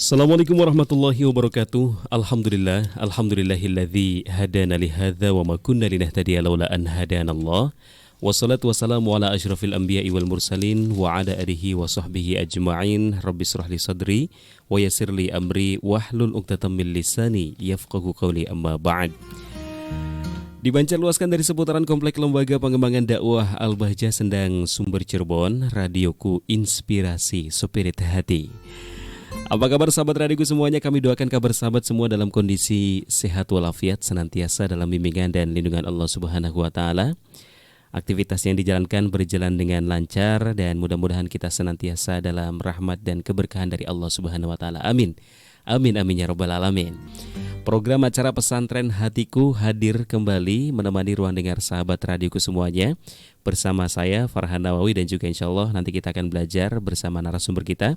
Assalamualaikum warahmatullahi wabarakatuh. Alhamdulillahilladzi hadana li hadza wa ma kunna linahtadiya laula an hadanallah. Wassalatu wassalamu ala asyrafil anbiya'i wal mursalin wa ala alihi wa sahbihi ajma'in. Rabbi shrah li sadri wa yassir li amri wahlul 'uqdatam min lisani yafqahu qawli, amma ba'd. Dibancar luaskan dari seputaran Komplek Lembaga Pengembangan Dakwah Al-Bahjah Sendang, Sumber Cirebon, radioku inspirasi spirit hati. Apa kabar sahabat radioku semuanya? Kami doakan kabar sahabat semua dalam kondisi sehat walafiat, senantiasa dalam bimbingan dan lindungan Allah Subhanahu wa taala. Aktivitas yang dijalankan berjalan dengan lancar dan mudah-mudahan kita senantiasa dalam rahmat dan keberkahan dari Allah Subhanahu wa taala. Amin. Amin amin ya rabbal alamin. Program acara Pesantren Hatiku hadir kembali menemani ruang dengar sahabat radioku semuanya. Bersama saya Farhan Nawawi dan juga insyaallah nanti kita akan belajar bersama narasumber kita,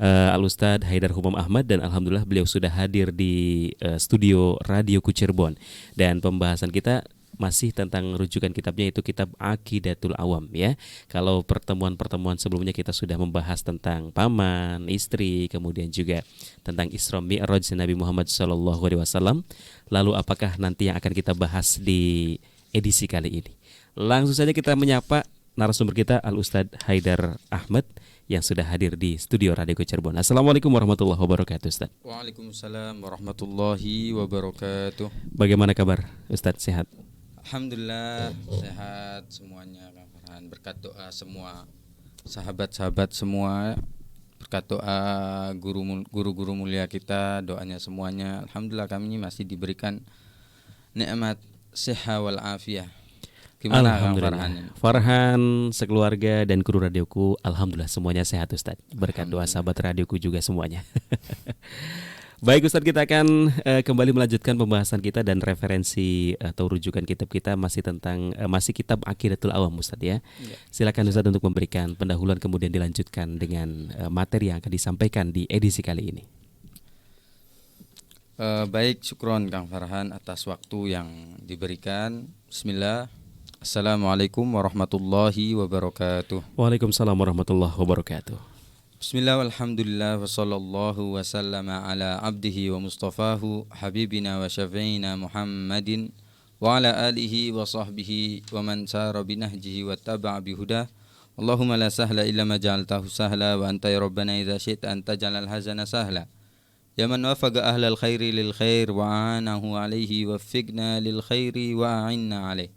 Al-Ustadz Haidar Humam Ahmad, dan alhamdulillah beliau sudah hadir di studio radioku Cirebon. Dan pembahasan kita masih tentang rujukan kitabnya, yaitu kitab Aqidatul Awam ya. Kalau pertemuan-pertemuan sebelumnya kita sudah membahas tentang paman, istri, kemudian juga tentang Isra Mi'raj Nabi Muhammad SAW. Lalu apakah nanti yang akan kita bahas di edisi kali ini? Langsung saja kita menyapa narasumber kita, Al-Ustadz Haidar Ahmad, yang sudah hadir di studio Radio Cirebon. Assalamualaikum warahmatullahi wabarakatuh, Ustaz. Waalaikumsalam warahmatullahi wabarakatuh. Bagaimana kabar, Ustaz? Sehat? Alhamdulillah sehat semuanya, Kang Farhan. Berkat doa semua sahabat-sahabat semua, berkat doa guru-guru mulia kita, doanya semuanya. Alhamdulillah kami masih diberikan nikmat sehat wal afiyah. Gimana Kang Farhan? Farhan, sekeluarga dan kru radioku, alhamdulillah semuanya sehat, Ustaz. Berkat doa sahabat radioku juga semuanya. Baik Ustaz, kita akan kembali melanjutkan pembahasan kita dan referensi atau rujukan kitab kita masih kitab Aqidatul Awam, Ustaz ya. Silakan Ustaz untuk memberikan pendahuluan kemudian dilanjutkan dengan materi yang akan disampaikan di edisi kali ini. Baik, syukron Kang Farhan atas waktu yang diberikan. Bismillah. Assalamualaikum warahmatullahi wabarakatuh. Waalaikumsalam warahmatullahi wabarakatuh. Bismillah walhamdulillah wa sallallahu wa sallama ala abdihi wa mustafahu habibina wa syafi'ina Muhammadin wa ala alihi wa sahbihi wa man sara binahjihi wa taba'a bihudah. Allahumma la sahla illa ma ja'altahu sahla wa anta ya rabbana idza syi'ta an taj'alal hazana sahla. Ya man wafaqa ahlal khairi lil khair wa anahu alaihi waffiqna lil khairi wa a'inna alaihi.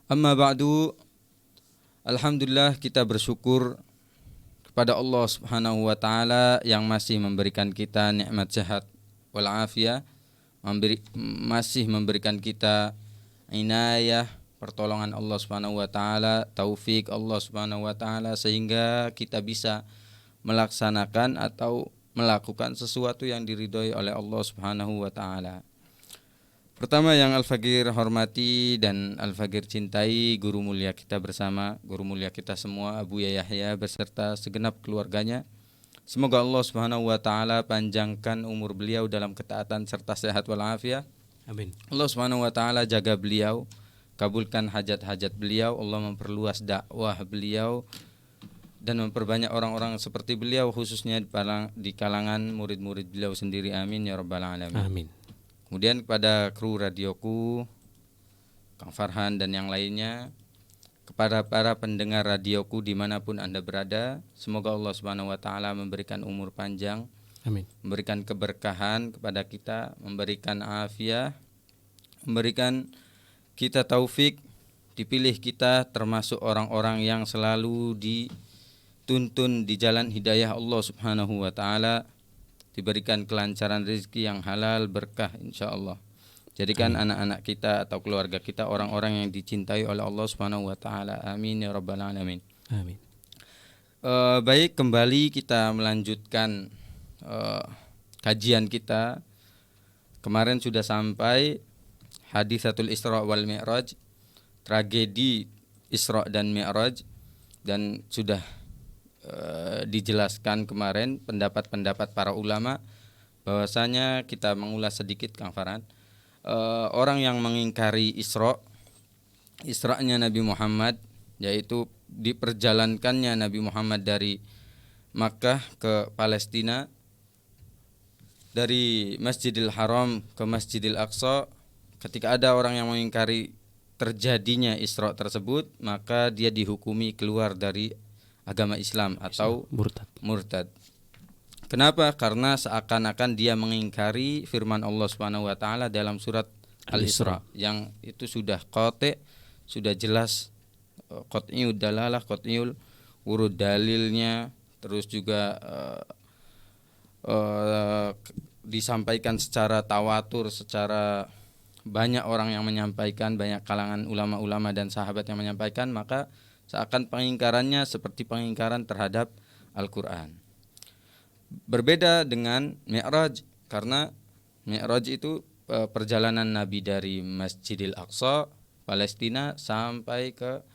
Amma ba'du, alhamdulillah kita bersyukur kepada Allah Subhanahu wa taala yang masih memberikan kita nikmat sehat wal afiyah, masih memberikan kita inayah, pertolongan Allah Subhanahu wa taala, taufik Allah Subhanahu wa taala, sehingga kita bisa melaksanakan atau melakukan sesuatu yang diridhoi oleh Allah Subhanahu wa taala. Pertama yang Al-Faqir hormati dan Al-Faqir cintai, guru mulia kita bersama, guru mulia kita semua, Abu Yahya beserta segenap keluarganya. Semoga Allah Subhanahu wa taala panjangkan umur beliau dalam ketaatan serta sehat walafiat. Amin. Allah Subhanahu wa taala jaga beliau, kabulkan hajat-hajat beliau, Allah memperluas dakwah beliau dan memperbanyak orang-orang seperti beliau, khususnya di kalangan murid-murid beliau sendiri. Amin ya rabbal alamin. Amin. Kemudian kepada kru radioku, Kang Farhan dan yang lainnya, kepada para pendengar radioku dimanapun Anda berada, semoga Allah Subhanahu wa taala memberikan umur panjang, amin, memberikan keberkahan kepada kita, memberikan afiah, memberikan kita taufik, dipilih kita termasuk orang-orang yang selalu dituntun di jalan hidayah Allah Subhanahu wa taala, diberikan kelancaran rezeki yang halal berkah insyaallah. Jadikan anak-anak kita atau keluarga kita orang-orang yang dicintai oleh Allah Subhanahu wa taala. Amin ya rabbal alamin. Amin. Baik, kembali kita melanjutkan kajian kita. Kemarin sudah sampai Hadisatul Isra wal Mi'raj, tragedi Isra dan Mi'raj, dan sudah dijelaskan kemarin pendapat-pendapat para ulama, bahwasanya kita mengulas sedikit Kang Farhan, orang yang mengingkari Isra'nya Nabi Muhammad, yaitu diperjalankannya Nabi Muhammad dari Makkah ke Palestina, dari Masjidil Haram ke Masjidil Aqsa. Ketika ada orang yang mengingkari terjadinya Isra tersebut, maka dia dihukumi keluar dari agama Islam atau murtad. Kenapa? Karena seakan-akan dia mengingkari firman Allah Subhanahu wa taala dalam surat Al-Isra yang itu sudah qati', sudah jelas, qat'iyud dalalah, qat'iyul wurud, dalilnya, terus juga disampaikan secara tawatur, secara banyak orang yang menyampaikan, banyak kalangan ulama-ulama dan sahabat yang menyampaikan, maka seakan pengingkarannya seperti pengingkaran terhadap Al-Quran. Berbeda dengan Mi'raj, karena Mi'raj itu perjalanan Nabi dari Masjidil Aqsa, Palestina, sampai ke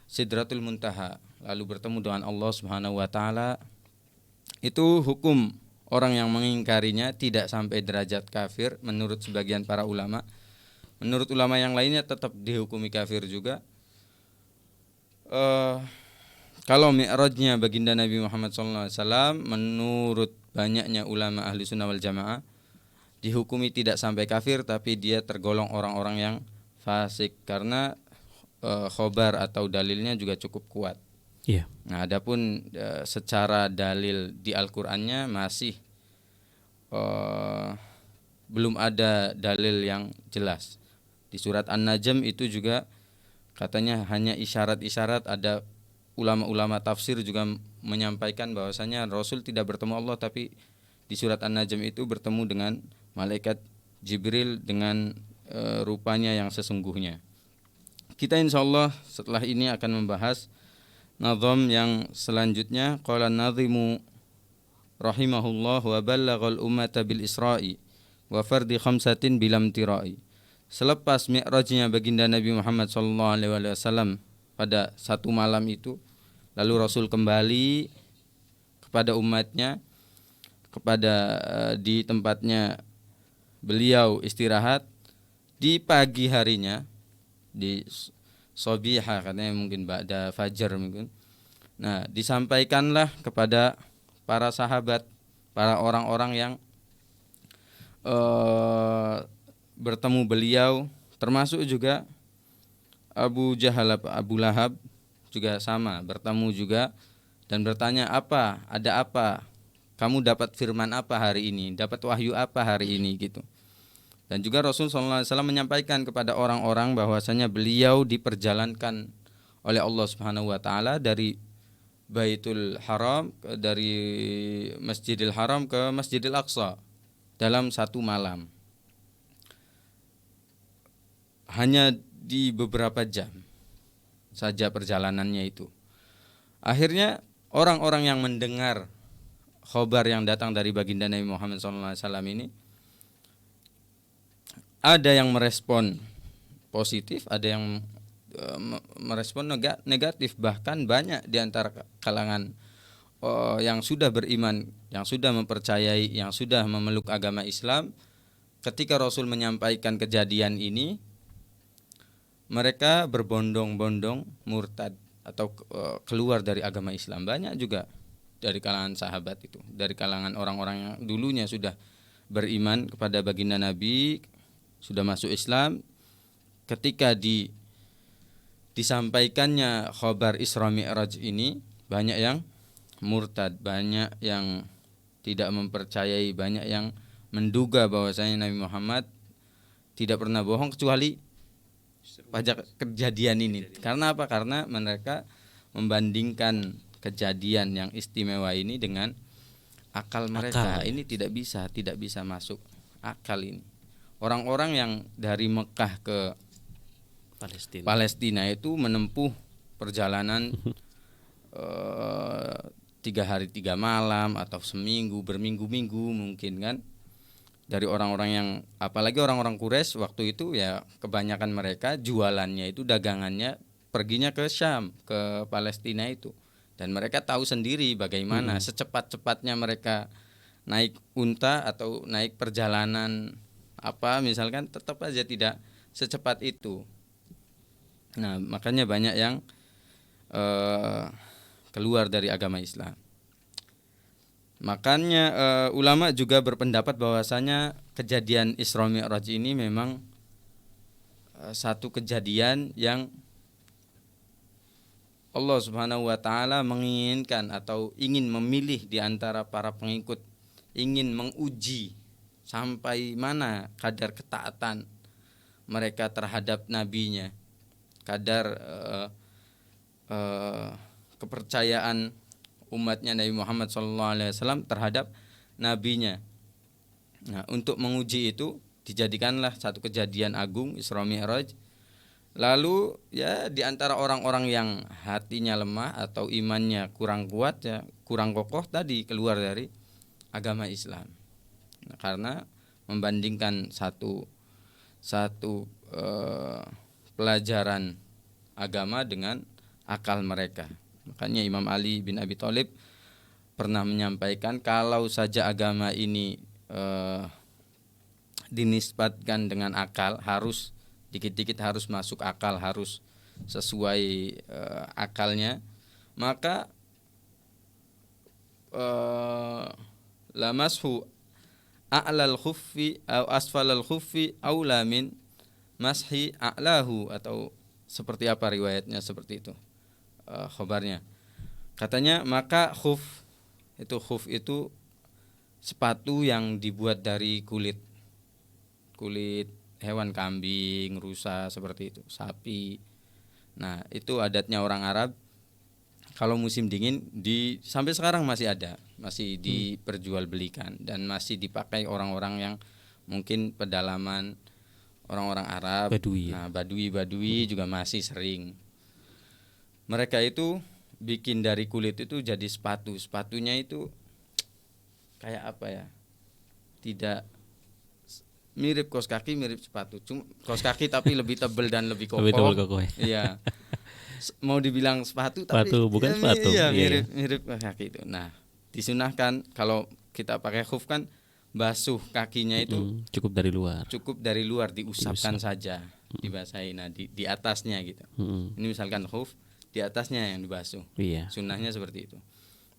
Sidratul Muntaha, lalu bertemu dengan Allah Subhanahu wa taala. Itu hukum orang yang mengingkarinya tidak sampai derajat kafir menurut sebagian para ulama. Menurut ulama yang lainnya tetap dihukumi kafir juga. Kalau mi'rajnya baginda Nabi Muhammad SAW, menurut banyaknya ulama ahli sunnah wal jamaah, dihukumi tidak sampai kafir, tapi dia tergolong orang-orang yang fasik karena khobar atau dalilnya juga cukup kuat. Yeah. Nah, adapun secara dalil di Al-Qur'annya masih belum ada dalil yang jelas. Di surat An-Najm itu juga katanya hanya isyarat-isyarat. Ada ulama-ulama tafsir juga menyampaikan bahwasanya Rasul tidak bertemu Allah, tapi di surat An-Najm itu bertemu dengan malaikat Jibril dengan rupanya yang sesungguhnya. Kita insyaallah setelah ini akan membahas nazam yang selanjutnya. Qala an-nazimu rahimahullah wa ballaghal ummata bil isra'i wa fardi khamsatin bilam tirai. Selepas mi'rajnya baginda Nabi Muhammad SAW pada satu malam itu, lalu Rasul kembali kepada umatnya, di tempatnya beliau istirahat di pagi harinya, di sobiha katanya, mungkin ba'da fajar mungkin. Nah, disampaikanlah kepada para sahabat, para orang-orang yang bertemu beliau, termasuk juga Abu Jahal, Abu Lahab juga sama, bertemu juga dan bertanya, ada apa? Kamu dapat firman apa hari ini? Dapat wahyu apa hari ini gitu. Dan juga Rasulullah SAW menyampaikan kepada orang-orang bahwasanya beliau diperjalankan oleh Allah Subhanahu wa taala dari Baitul Haram, dari Masjidil Haram ke Masjidil Aqsa dalam satu malam. Hanya di beberapa jam saja perjalanannya itu. Akhirnya orang-orang yang mendengar khobar yang datang dari baginda Nabi Muhammad SAW ini, ada yang merespon positif, ada yang merespon negatif. Bahkan banyak di antara kalangan yang sudah beriman, yang sudah mempercayai, yang sudah memeluk agama Islam, ketika Rasul menyampaikan kejadian ini, mereka berbondong-bondong murtad atau keluar dari agama Islam. Banyak juga dari kalangan sahabat itu, dari kalangan orang-orang yang dulunya sudah beriman kepada baginda Nabi, sudah masuk Islam, ketika disampaikannya khabar Isra Mi'raj ini, banyak yang murtad, banyak yang tidak mempercayai, banyak yang menduga bahwasanya Nabi Muhammad tidak pernah bohong kecuali pada kejadian ini. Karena apa? Karena mereka membandingkan kejadian yang istimewa ini dengan akal mereka. Ini tidak bisa masuk akal ini. Orang-orang yang dari Mekah ke Palestina itu menempuh perjalanan 3 hari 3 malam atau seminggu, berminggu-minggu mungkin kan. Dari orang-orang yang, apalagi orang-orang Quraisy waktu itu ya, kebanyakan mereka jualannya itu, dagangannya perginya ke Syam, ke Palestina itu. Dan mereka tahu sendiri bagaimana secepat-cepatnya mereka naik unta atau naik perjalanan misalkan, tetap aja tidak secepat itu. Nah, makanya banyak yang keluar dari agama Islam. Makanya ulama juga berpendapat bahwasanya kejadian Isra Mi'raj ini memang satu kejadian yang Allah Subhanahu wa taala menginginkan atau ingin memilih di antara para pengikut, ingin menguji sampai mana kadar ketaatan mereka terhadap nabinya, kadar kepercayaan umatnya Nabi Muhammad SAW terhadap nabinya. Nah, untuk menguji itu dijadikanlah satu kejadian agung Isra Mi'raj. Lalu ya di antara orang-orang yang hatinya lemah atau imannya kurang kuat, ya kurang kokoh tadi, keluar dari agama Islam. Nah, karena membandingkan satu pelajaran agama dengan akal mereka. Makanya Imam Ali bin Abi Thalib pernah menyampaikan kalau saja agama ini dinisbatkan dengan akal, harus dikit-dikit harus masuk akal, harus sesuai akalnya, maka lamashu a'lal khuffi atau asfalal khuffi aula min mashi a'lahu, atau seperti apa riwayatnya, seperti itu khabarnya. Katanya maka khuf itu sepatu yang dibuat dari kulit hewan, kambing, rusa, seperti itu, sapi. Nah, itu adatnya orang Arab. Kalau musim dingin sampai sekarang masih ada, masih diperjualbelikan dan masih dipakai orang-orang yang mungkin pedalaman, orang-orang Arab. Badui. Nah, badui juga masih sering. Mereka itu bikin dari kulit itu jadi sepatu. Sepatunya itu kayak apa ya? Tidak mirip kaos kaki, mirip sepatu. Cuma kaos kaki tapi lebih tebal dan lebih kokoh. Lebih tebal kokoh. Iya. Mau dibilang sepatu tapi bukan ya, sepatu. Iya, mirip kaos kaki itu. Nah, disunahkan kalau kita pakai khuf kan basuh kakinya itu cukup dari luar. Diusapkan saja, dibasahi. Nah, di atasnya gitu. Ini misalkan khuf, di atasnya yang dibasuh. Iya. Sunnahnya seperti itu.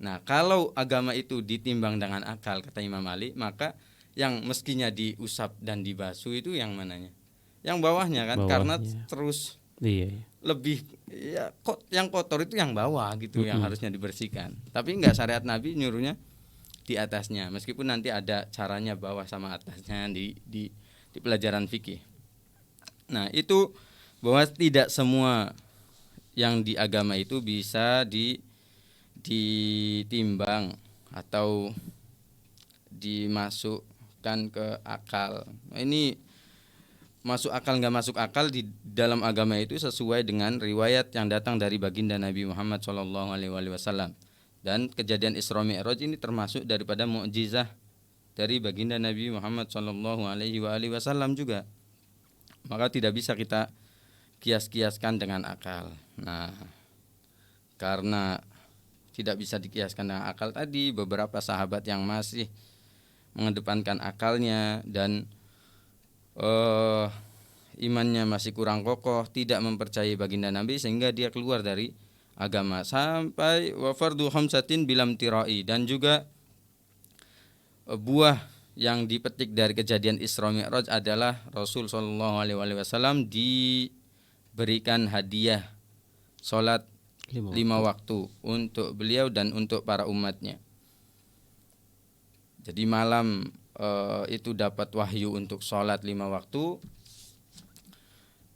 Nah, kalau agama itu ditimbang dengan akal, kata Imam Ali, maka yang meskinya diusap dan dibasuh itu yang mananya? Yang bawahnya kan, karena terus lebih ya yang kotor itu yang bawah gitu, yang harusnya dibersihkan. Tapi enggak, syariat Nabi nyuruhnya di atasnya, meskipun nanti ada caranya bawah sama atasnya di pelajaran fikih. Nah, itu bahwa tidak semua yang di agama itu bisa ditimbang atau dimasukkan ke akal. Nah, ini masuk akal nggak masuk akal di dalam agama itu sesuai dengan riwayat yang datang dari baginda Nabi Muhammad SAW. Dan kejadian Isra Mi'raj ini termasuk daripada mukjizah dari baginda Nabi Muhammad SAW juga. Maka tidak bisa kita kias-kiaskan dengan akal. Nah, karena tidak bisa dikiaskan dengan akal tadi, beberapa sahabat yang masih mengedepankan akalnya dan imannya masih kurang kokoh, tidak mempercayai baginda Nabi, sehingga dia keluar dari agama. Sampai wa fardu khamsatin bilam tirai, dan juga buah yang dipetik dari kejadian Isra Mi'raj adalah Rasul SAW diberikan hadiah salat 5 waktu untuk beliau dan untuk para umatnya. Jadi malam itu dapat wahyu untuk sholat 5 waktu.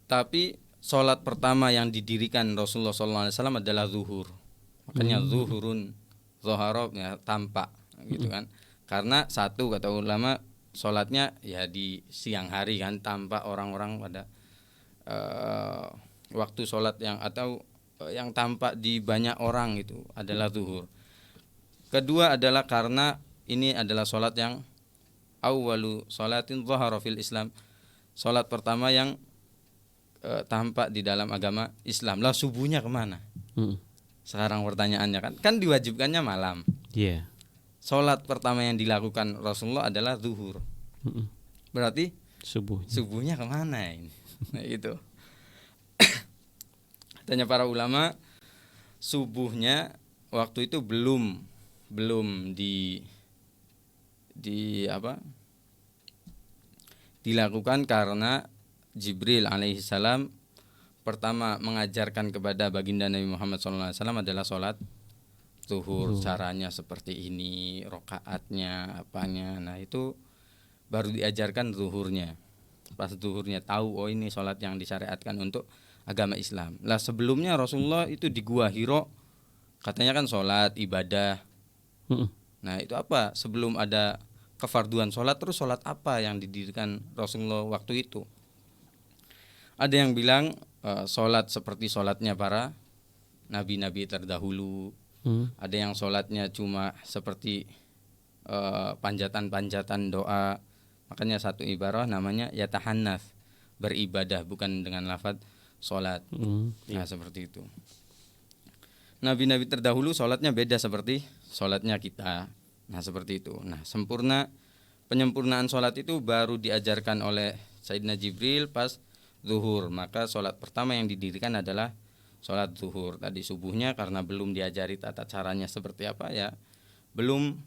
Tapi sholat pertama yang didirikan Rasulullah SAW adalah zuhur. Makanya zuhurun zohara, ya, tampak gitu kan. Karena satu, kata ulama, sholatnya ya di siang hari kan, tampak orang-orang pada waktu sholat yang atau yang tampak di banyak orang itu adalah zuhur. Kedua adalah karena ini adalah sholat yang awwalu sholatin dhahara fil Islam, sholat pertama yang tampak di dalam agama Islam. Lah, subuhnya kemana? Sekarang pertanyaannya kan diwajibkannya malam. Sholat pertama yang dilakukan Rasulullah adalah zuhur. Berarti subuhnya kemana ini? Nah, itu. Tanya para ulama, subuhnya waktu itu belum belum dilakukan karena Jibril alaihissalam pertama mengajarkan kepada baginda Nabi Muhammad SAW adalah sholat zuhur. Caranya seperti ini, rokaatnya, apanya. Nah itu baru diajarkan zuhurnya. Pas zuhurnya tahu, oh ini sholat yang disyariatkan untuk agama Islam. Lah sebelumnya Rasulullah itu di Gua Hiro katanya kan sholat ibadah. Nah itu apa? Sebelum ada kefarduan sholat, terus sholat apa yang didirikan Rasulullah waktu itu? Ada yang bilang sholat seperti sholatnya para nabi-nabi terdahulu. Ada yang sholatnya cuma seperti panjatan-panjatan doa. Makanya satu ibarah namanya yatahannas, beribadah bukan dengan lafaz sholat. Nah seperti itu. Nabi-nabi terdahulu sholatnya beda seperti sholatnya kita. Nah seperti itu. Nah penyempurnaan sholat itu baru diajarkan oleh Sayyidina Jibril pas zuhur. Maka sholat pertama yang didirikan adalah sholat zuhur. Tadi subuhnya karena belum diajari tata caranya seperti apa ya, belum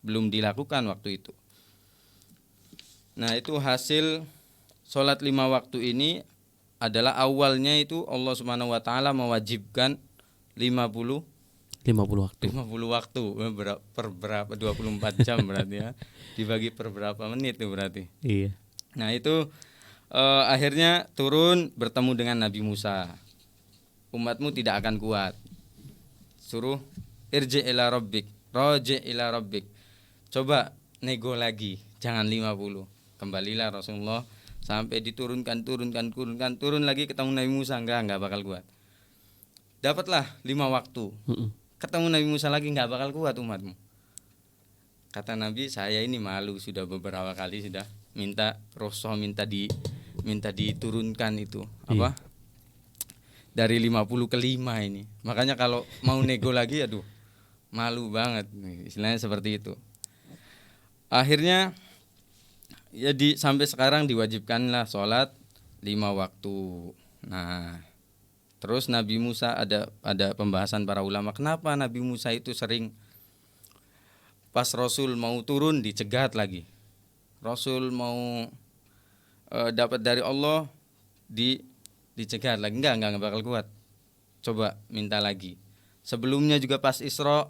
dilakukan waktu itu. Nah itu hasil sholat 5 waktu ini adalah awalnya itu Allah Subhanahu Wa Taala mewajibkan 50 waktu per berapa 24 jam berarti ya, dibagi per berapa menit itu berarti. Iya. Nah itu akhirnya turun bertemu dengan Nabi Musa. Umatmu tidak akan kuat. Suruh irji ila rabbik, roji ila rabbik. Coba nego lagi, jangan 50. Kembalilah Rasulullah sampai diturunkan turun lagi ketemu Nabi Musa, enggak bakal kuat. Dapatlah 5 waktu. Ketemu Nabi Musa lagi, enggak bakal kuat umatmu. Kata Nabi, saya ini malu sudah beberapa kali sudah minta Rasul minta diturunkan itu apa? Dari 50 ke 5 ini. Makanya kalau mau nego lagi aduh malu banget. Istilahnya seperti itu. Akhirnya ya sampai sekarang diwajibkanlah sholat 5 waktu. Nah, terus Nabi Musa ada pembahasan para ulama kenapa Nabi Musa itu sering pas Rasul mau turun dicegat lagi. Rasul mau dapat dari Allah dicegat lagi. Enggak bakal kuat. Coba minta lagi. Sebelumnya juga pas Isra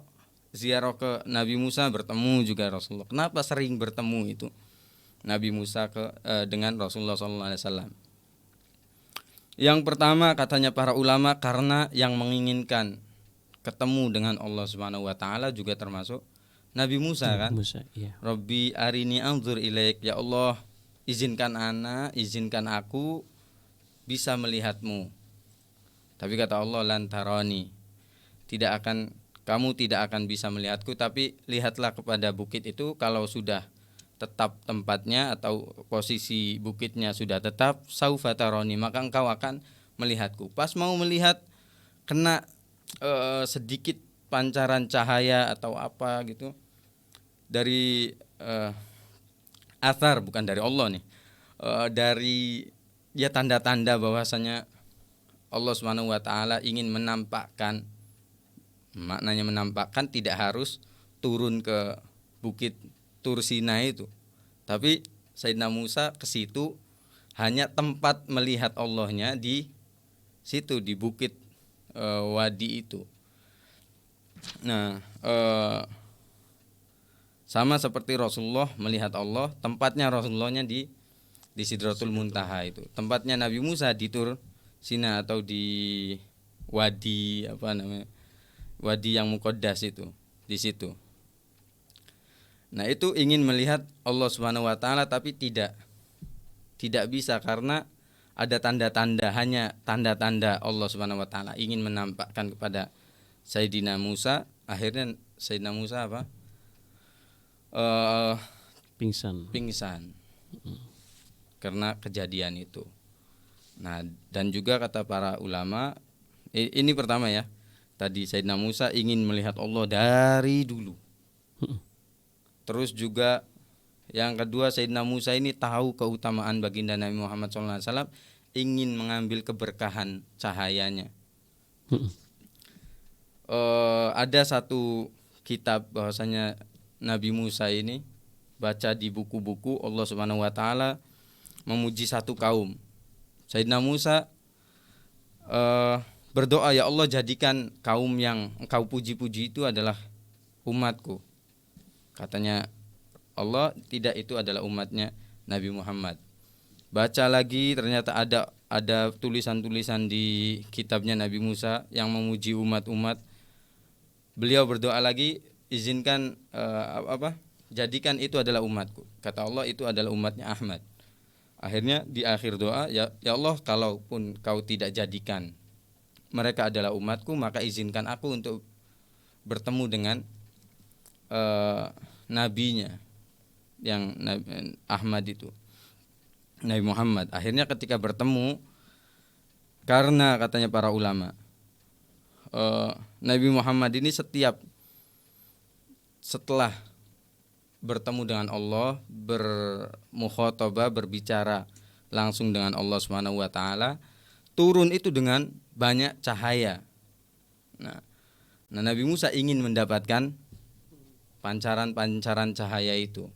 ziarah ke Nabi Musa bertemu juga Rasulullah. Kenapa sering bertemu itu Nabi Musa dengan Rasulullah SAW? Yang pertama katanya para ulama karena yang menginginkan ketemu dengan Allah Subhanahu Wa Taala juga termasuk Nabi Musa kan. Iya. Rabbi arini anzur ilaik, ya Allah izinkan aku bisa melihatmu. Tapi kata Allah lantaroni, kamu tidak akan bisa melihatku, tapi lihatlah kepada bukit itu, kalau sudah tetap tempatnya atau posisi bukitnya sudah tetap, saufa taroni, maka engkau akan melihatku. Pas mau melihat kena sedikit pancaran cahaya atau apa gitu dari athar, bukan dari Allah nih, dari ya tanda-tanda bahwasanya Allah Subhanahu Wa Taala ingin menampakkan. Maknanya menampakkan tidak harus turun ke bukit Tur Sinai itu, tapi Sayyidina Musa ke situ hanya tempat melihat Allahnya di situ, di bukit wadi itu. Nah sama seperti Rasulullah melihat Allah, tempatnya Rasulullahnya di Sidratul Muntaha itu. Tempatnya Nabi Musa di Tur Sinai atau di wadi apa namanya? Wadi yang muqaddas itu, di situ. Nah, itu ingin melihat Allah Subhanahu Wa Taala tapi tidak bisa karena ada tanda-tanda, hanya tanda-tanda Allah Subhanahu Wa Taala ingin menampakkan kepada Sayyidina Musa. Akhirnya Sayyidina Musa apa? Pingsan karena kejadian itu. Nah, dan juga kata para ulama, ini pertama ya, tadi Sayyidina Musa ingin melihat Allah dari dulu. Terus juga yang kedua, Sayyidina Musa ini tahu keutamaan baginda Nabi Muhammad SAW, ingin mengambil keberkahan cahayanya. ada satu kitab bahwasanya Nabi Musa ini baca di buku-buku Allah Subhanahu wa taala memuji satu kaum. Sayyidina Musa berdoa, ya Allah, jadikan kaum yang engkau puji-puji itu adalah umatku. Katanya Allah, tidak, itu adalah umatnya Nabi Muhammad. Baca lagi, ternyata ada tulisan-tulisan di kitabnya Nabi Musa yang memuji umat-umat. Beliau berdoa lagi, izinkan jadikan itu adalah umatku. Kata Allah, itu adalah umatnya Ahmad. Akhirnya di akhir doa, ya Allah, kalaupun kau tidak jadikan mereka adalah umatku, maka izinkan aku untuk bertemu dengan nabinya yang Ahmad itu, Nabi Muhammad. Akhirnya ketika bertemu, karena katanya para ulama, Nabi Muhammad ini setelah bertemu dengan Allah, bermukhatabah, berbicara langsung dengan Allah Subhanahu wa taala, turun itu dengan banyak cahaya. Nah, Nabi Musa ingin mendapatkan pancaran-pancaran cahaya itu.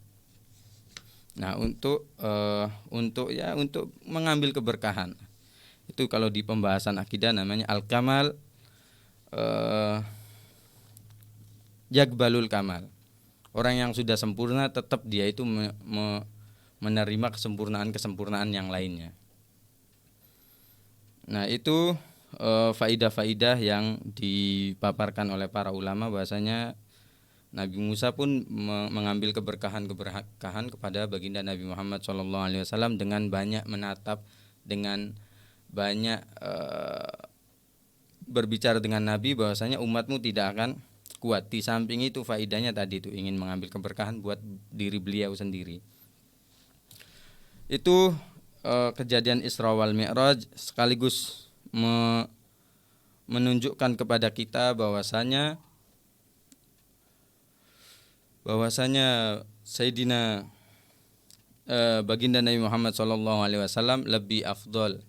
Nah, untuk mengambil keberkahan. Itu kalau di pembahasan akidah namanya al-kamal yakbalul kamal. Orang yang sudah sempurna tetap dia itu menerima kesempurnaan yang lainnya. Nah, itu faidah-faidah yang dipaparkan oleh para ulama, bahasanya Nabi Musa pun mengambil keberkahan kepada baginda Nabi Muhammad SAW dengan banyak menatap, dengan banyak berbicara dengan Nabi, bahwasanya umatmu tidak akan kuat. Di samping itu faidahnya tadi itu ingin mengambil keberkahan buat diri beliau sendiri. Itu kejadian Isra wal Mi'raj, sekaligus menunjukkan kepada kita bahwasanya Sayyidina baginda Nabi Muhammad SAW lebih afdol,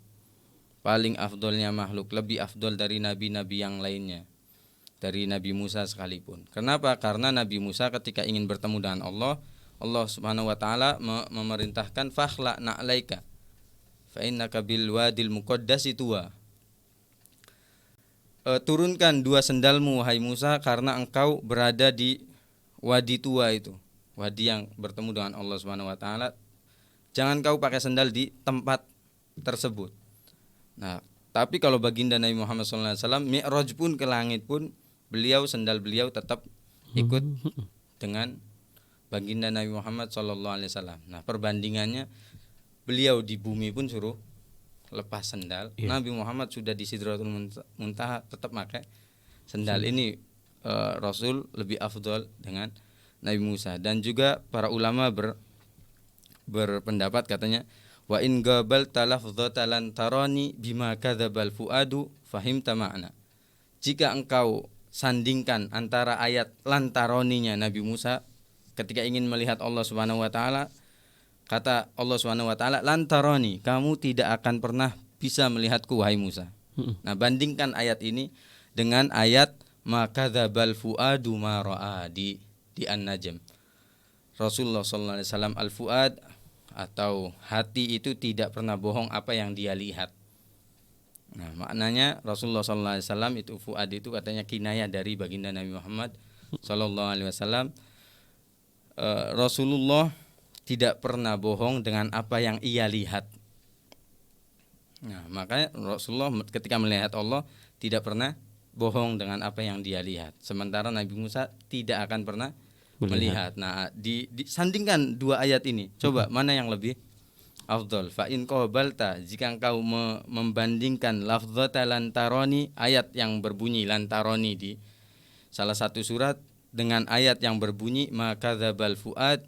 paling afdolnya makhluk, lebih afdol dari nabi-nabi yang lainnya, dari Nabi Musa sekalipun. Kenapa? Karena Nabi Musa ketika ingin bertemu dengan Allah Subhanahu wa taala memerintahkan fakhla na'laika fa innaka bil wadil muqaddasi tuwa. Turunkan dua sendalmu wahai Musa, karena engkau berada di wadi tua itu, wadi yang bertemu dengan Allah Subhanahu wa taala. Jangan kau pakai sendal di tempat tersebut. Nah, tapi kalau baginda Nabi Muhammad SAW Mi'raj pun ke langit pun, sendal beliau tetap ikut dengan baginda Nabi Muhammad SAW. Nah, perbandingannya, beliau di bumi pun suruh lepas sendal, Nabi Muhammad sudah di Sidratul Muntaha tetap pakai sendal. Ini Rasul lebih afdol dengan Nabi Musa. Dan juga para ulama berpendapat, katanya, wa in gabal talafdzata lan tarani bima kadzabal fuadu fahimta ma'na. Jika engkau sandingkan antara ayat lantaroninya Nabi Musa ketika ingin melihat Allah Subhanahu wa taala, kata Allah Subhanahu wa taala, lantaroni, kamu tidak akan pernah bisa melihatku wahai Musa. Nah, bandingkan ayat ini dengan ayat maka dzabal fuadu ma ra'a di An-Najm. Rasulullah sallallahu alaihi wasallam, al-fuad atau hati itu tidak pernah bohong apa yang dia lihat. Nah, maknanya Rasulullah sallallahu alaihi wasallam itu fuad itu katanya kinayah dari baginda Nabi Muhammad sallallahu alaihi wasallam. Rasulullah tidak pernah bohong dengan apa yang ia lihat. Nah, makanya Rasulullah ketika melihat Allah tidak pernah bohong dengan apa yang dia lihat. Sementara Nabi Musa tidak akan pernah melihat. Nah, disandingkan dua ayat ini. Coba mana yang lebih afdol? Fa in qabalta, jika engkau membandingkan lafdzata lantaroni, ayat yang berbunyi lantaroni di salah satu surat, dengan ayat yang berbunyi maka dzabal fuad,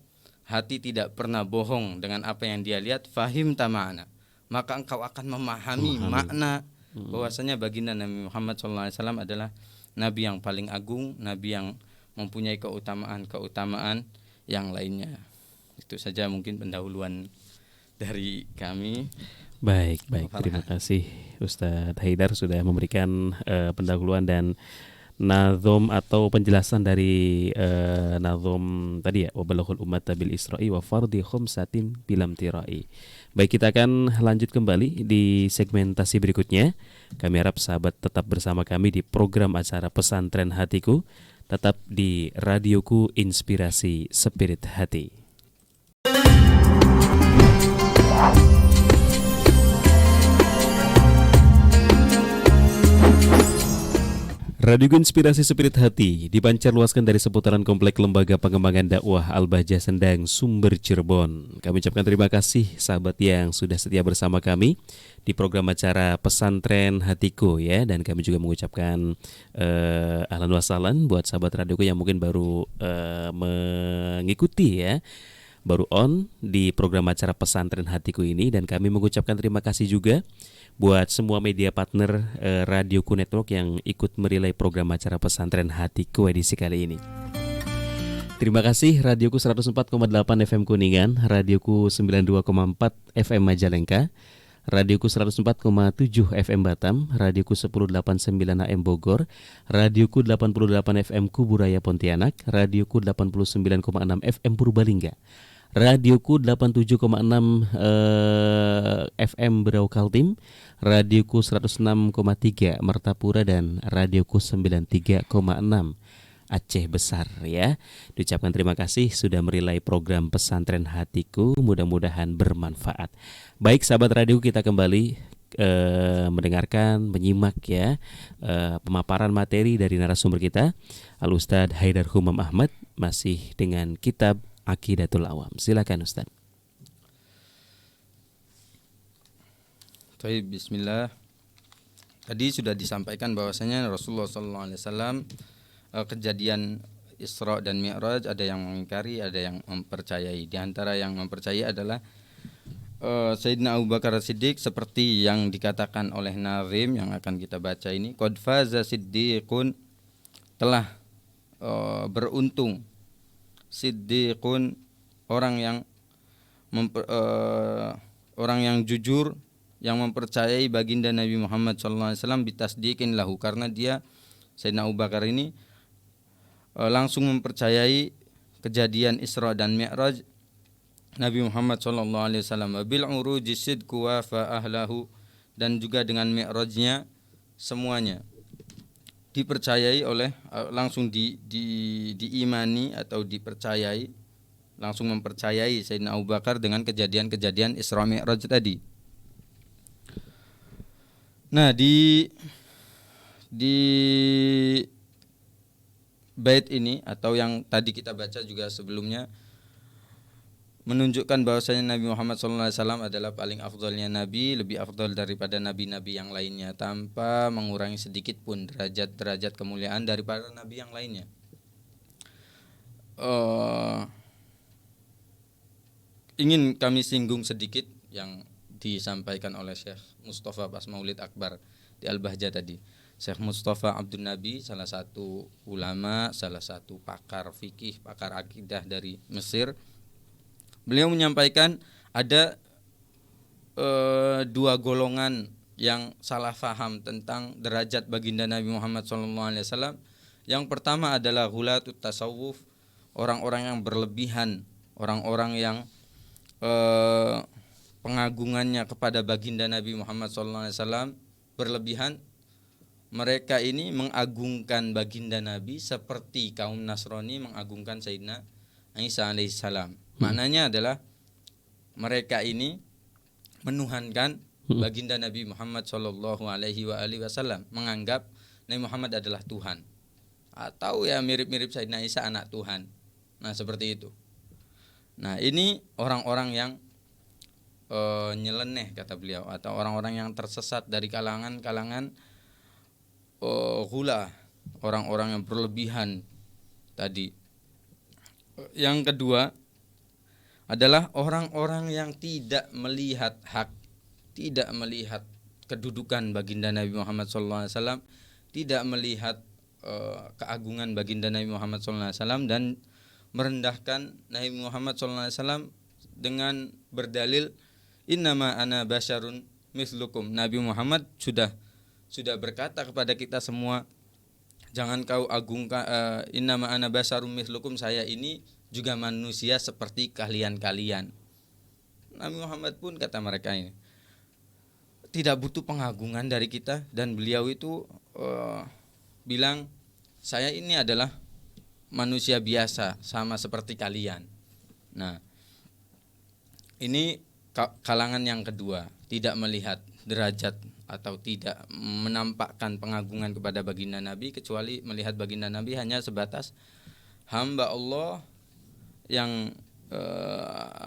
hati tidak pernah bohong dengan apa yang dia lihat, fahim tama'na, maka engkau akan memahami makna bahwasanya baginda Nabi Muhammad SAW adalah nabi yang paling agung, nabi yang mempunyai keutamaan yang lainnya. Itu saja mungkin pendahuluan dari kami. Baik, terima kasih Ustadz Haidar sudah memberikan pendahuluan dan nazom atau penjelasan dari nazom tadi ya, wabalaghul ummata bil isra'i wa fardi khumsatin bilam tirai. Baik, kita akan lanjut kembali di segmentasi berikutnya. Kami harap sahabat tetap bersama kami di program acara Pesantren Hatiku, tetap di radioku Inspirasi Spirit Hati. Radio Inspirasi Spirit Hati dipancar luaskan dari seputaran Komplek Lembaga Pengembangan Dakwah Al-Bahjah Sendang, Sumber, Cirebon. Kami ucapkan terima kasih sahabat yang sudah setia bersama kami di program acara Pesantren Hatiku ya, dan kami juga mengucapkan ahlan wa sahlan buat sahabat radioku yang mungkin baru mengikuti ya, baru on di program acara Pesantren Hatiku ini, dan kami mengucapkan terima kasih juga buat semua media partner Radioku Network yang ikut merilai program acara Pesantren Hatiku edisi kali ini. Terima kasih Radioku 104,8 FM Kuningan, Radioku 92,4 FM Majalengka, Radioku 104,7 FM Batam, Radioku 1089 AM Bogor, Radioku 88 FM Kuburaya Pontianak, Radioku 89,6 FM Purbalingga, Radioku 87,6 FM Berau Kaltim, Radioku 106,3 Martapura, dan Radioku 93,6 Aceh Besar ya. Diucapkan terima kasih sudah merilai program Pesantren Hatiku, mudah-mudahan bermanfaat. Baik sahabat radio, kita kembali mendengarkan, menyimak ya pemaparan materi dari narasumber kita Al Ustadz Haidar Humam Ahmad, masih dengan kitab Aqidatul Awam. Silakan Ustadz. Baik, bismillah. Tadi sudah disampaikan bahwasanya Rasulullah SAW kejadian Isra dan Mi'raj ada yang mengingkari, ada yang mempercayai. Di antara yang mempercayai adalah Sayyidina Abu Bakar Siddiq, seperti yang dikatakan oleh Nazim yang akan kita baca ini. Qad faza Siddiqun, telah beruntung Siddiqun, orang yang jujur, yang mempercayai baginda Nabi Muhammad SAW bitasdiqin lahu, karena dia Sayyidina Abu Bakar ini langsung mempercayai kejadian Isra dan Mi'raj Nabi Muhammad SAW. Bil uruji sidqu wa fa ahlahu, dan juga dengan Mi'rajnya semuanya dipercayai oleh langsung diimani atau dipercayai, langsung mempercayai Sayyidina Abu Bakar dengan kejadian-kejadian Isra Mi'raj tadi. Nah, di bait ini atau yang tadi kita baca juga sebelumnya menunjukkan bahwasanya Nabi Muhammad SAW adalah paling afdalnya Nabi, lebih afdal daripada Nabi-Nabi yang lainnya, tanpa mengurangi sedikit pun derajat kemuliaan daripada Nabi yang lainnya. Ingin kami singgung sedikit yang disampaikan oleh Syekh Mustafa pas Maulid Akbar di Al-Bahjah tadi. Syekh Mustafa Abdul Nabi, salah satu ulama, salah satu pakar fikih, pakar akidah dari Mesir. Beliau menyampaikan ada dua golongan yang salah faham tentang derajat baginda Nabi Muhammad SAW. Yang pertama adalah ghulatut tasawuf, orang-orang yang berlebihan, orang-orang yang pengagungannya kepada baginda Nabi Muhammad SAW berlebihan. Mereka ini mengagungkan baginda Nabi seperti kaum Nasrani mengagungkan Sayyidina Isa alaihissalam. Maknanya adalah mereka ini menuhankan baginda Nabi Muhammad SAW, menganggap Nabi Muhammad adalah Tuhan, atau ya mirip-mirip Sayyidina Isa anak Tuhan. Nah, seperti itu. Nah, ini orang-orang yang nyeleneh kata beliau, atau orang-orang yang tersesat dari kalangan ghula, orang-orang yang berlebihan tadi. Yang kedua adalah orang-orang yang tidak melihat hak, tidak melihat kedudukan baginda Nabi Muhammad SAW, tidak melihat keagungan baginda Nabi Muhammad SAW, dan merendahkan Nabi Muhammad SAW dengan berdalil innama ana basyarun mislukum. Nabi Muhammad sudah berkata kepada kita semua, Jangan kau agungkan innama ana basarum mislukum, saya ini juga manusia seperti kalian-kalian. Nabi Muhammad pun kata mereka ini tidak butuh pengagungan dari kita, dan beliau itu bilang saya ini adalah manusia biasa sama seperti kalian. Nah, ini kalangan yang kedua, tidak melihat derajat atau tidak menampakkan pengagungan kepada baginda Nabi, kecuali melihat baginda Nabi hanya sebatas hamba Allah yang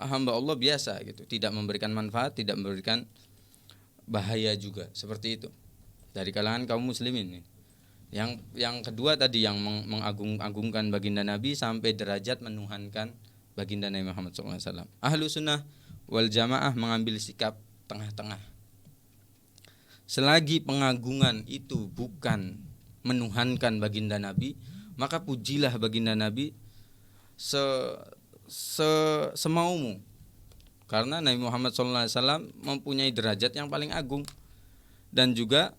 hamba Allah biasa gitu, tidak memberikan manfaat, tidak memberikan bahaya juga, seperti itu dari kalangan kaum muslimin. Yang kedua tadi yang mengagung-agungkan baginda Nabi sampai derajat menuhankan baginda Nabi Muhammad SAW. Ahlu sunnah wal jamaah mengambil sikap tengah-tengah. Selagi pengagungan itu bukan menuhankan baginda Nabi, maka pujilah baginda Nabi semaumu. Karena Nabi Muhammad SAW mempunyai derajat yang paling agung, dan juga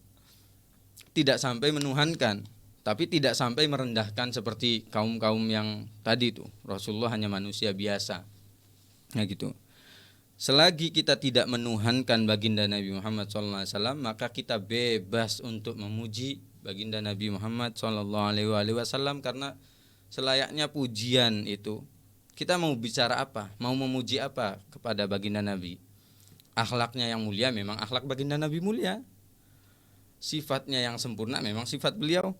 tidak sampai menuhankan, tapi tidak sampai merendahkan seperti kaum-kaum yang tadi itu. Rasulullah hanya manusia biasa. Nah gitu. Selagi kita tidak menuhankan baginda Nabi Muhammad SAW, maka kita bebas untuk memuji baginda Nabi Muhammad SAW, karena selayaknya pujian itu. Kita mau bicara apa, mau memuji apa kepada baginda Nabi? Akhlaknya yang mulia, memang akhlak baginda Nabi mulia. Sifatnya yang sempurna, memang sifat beliau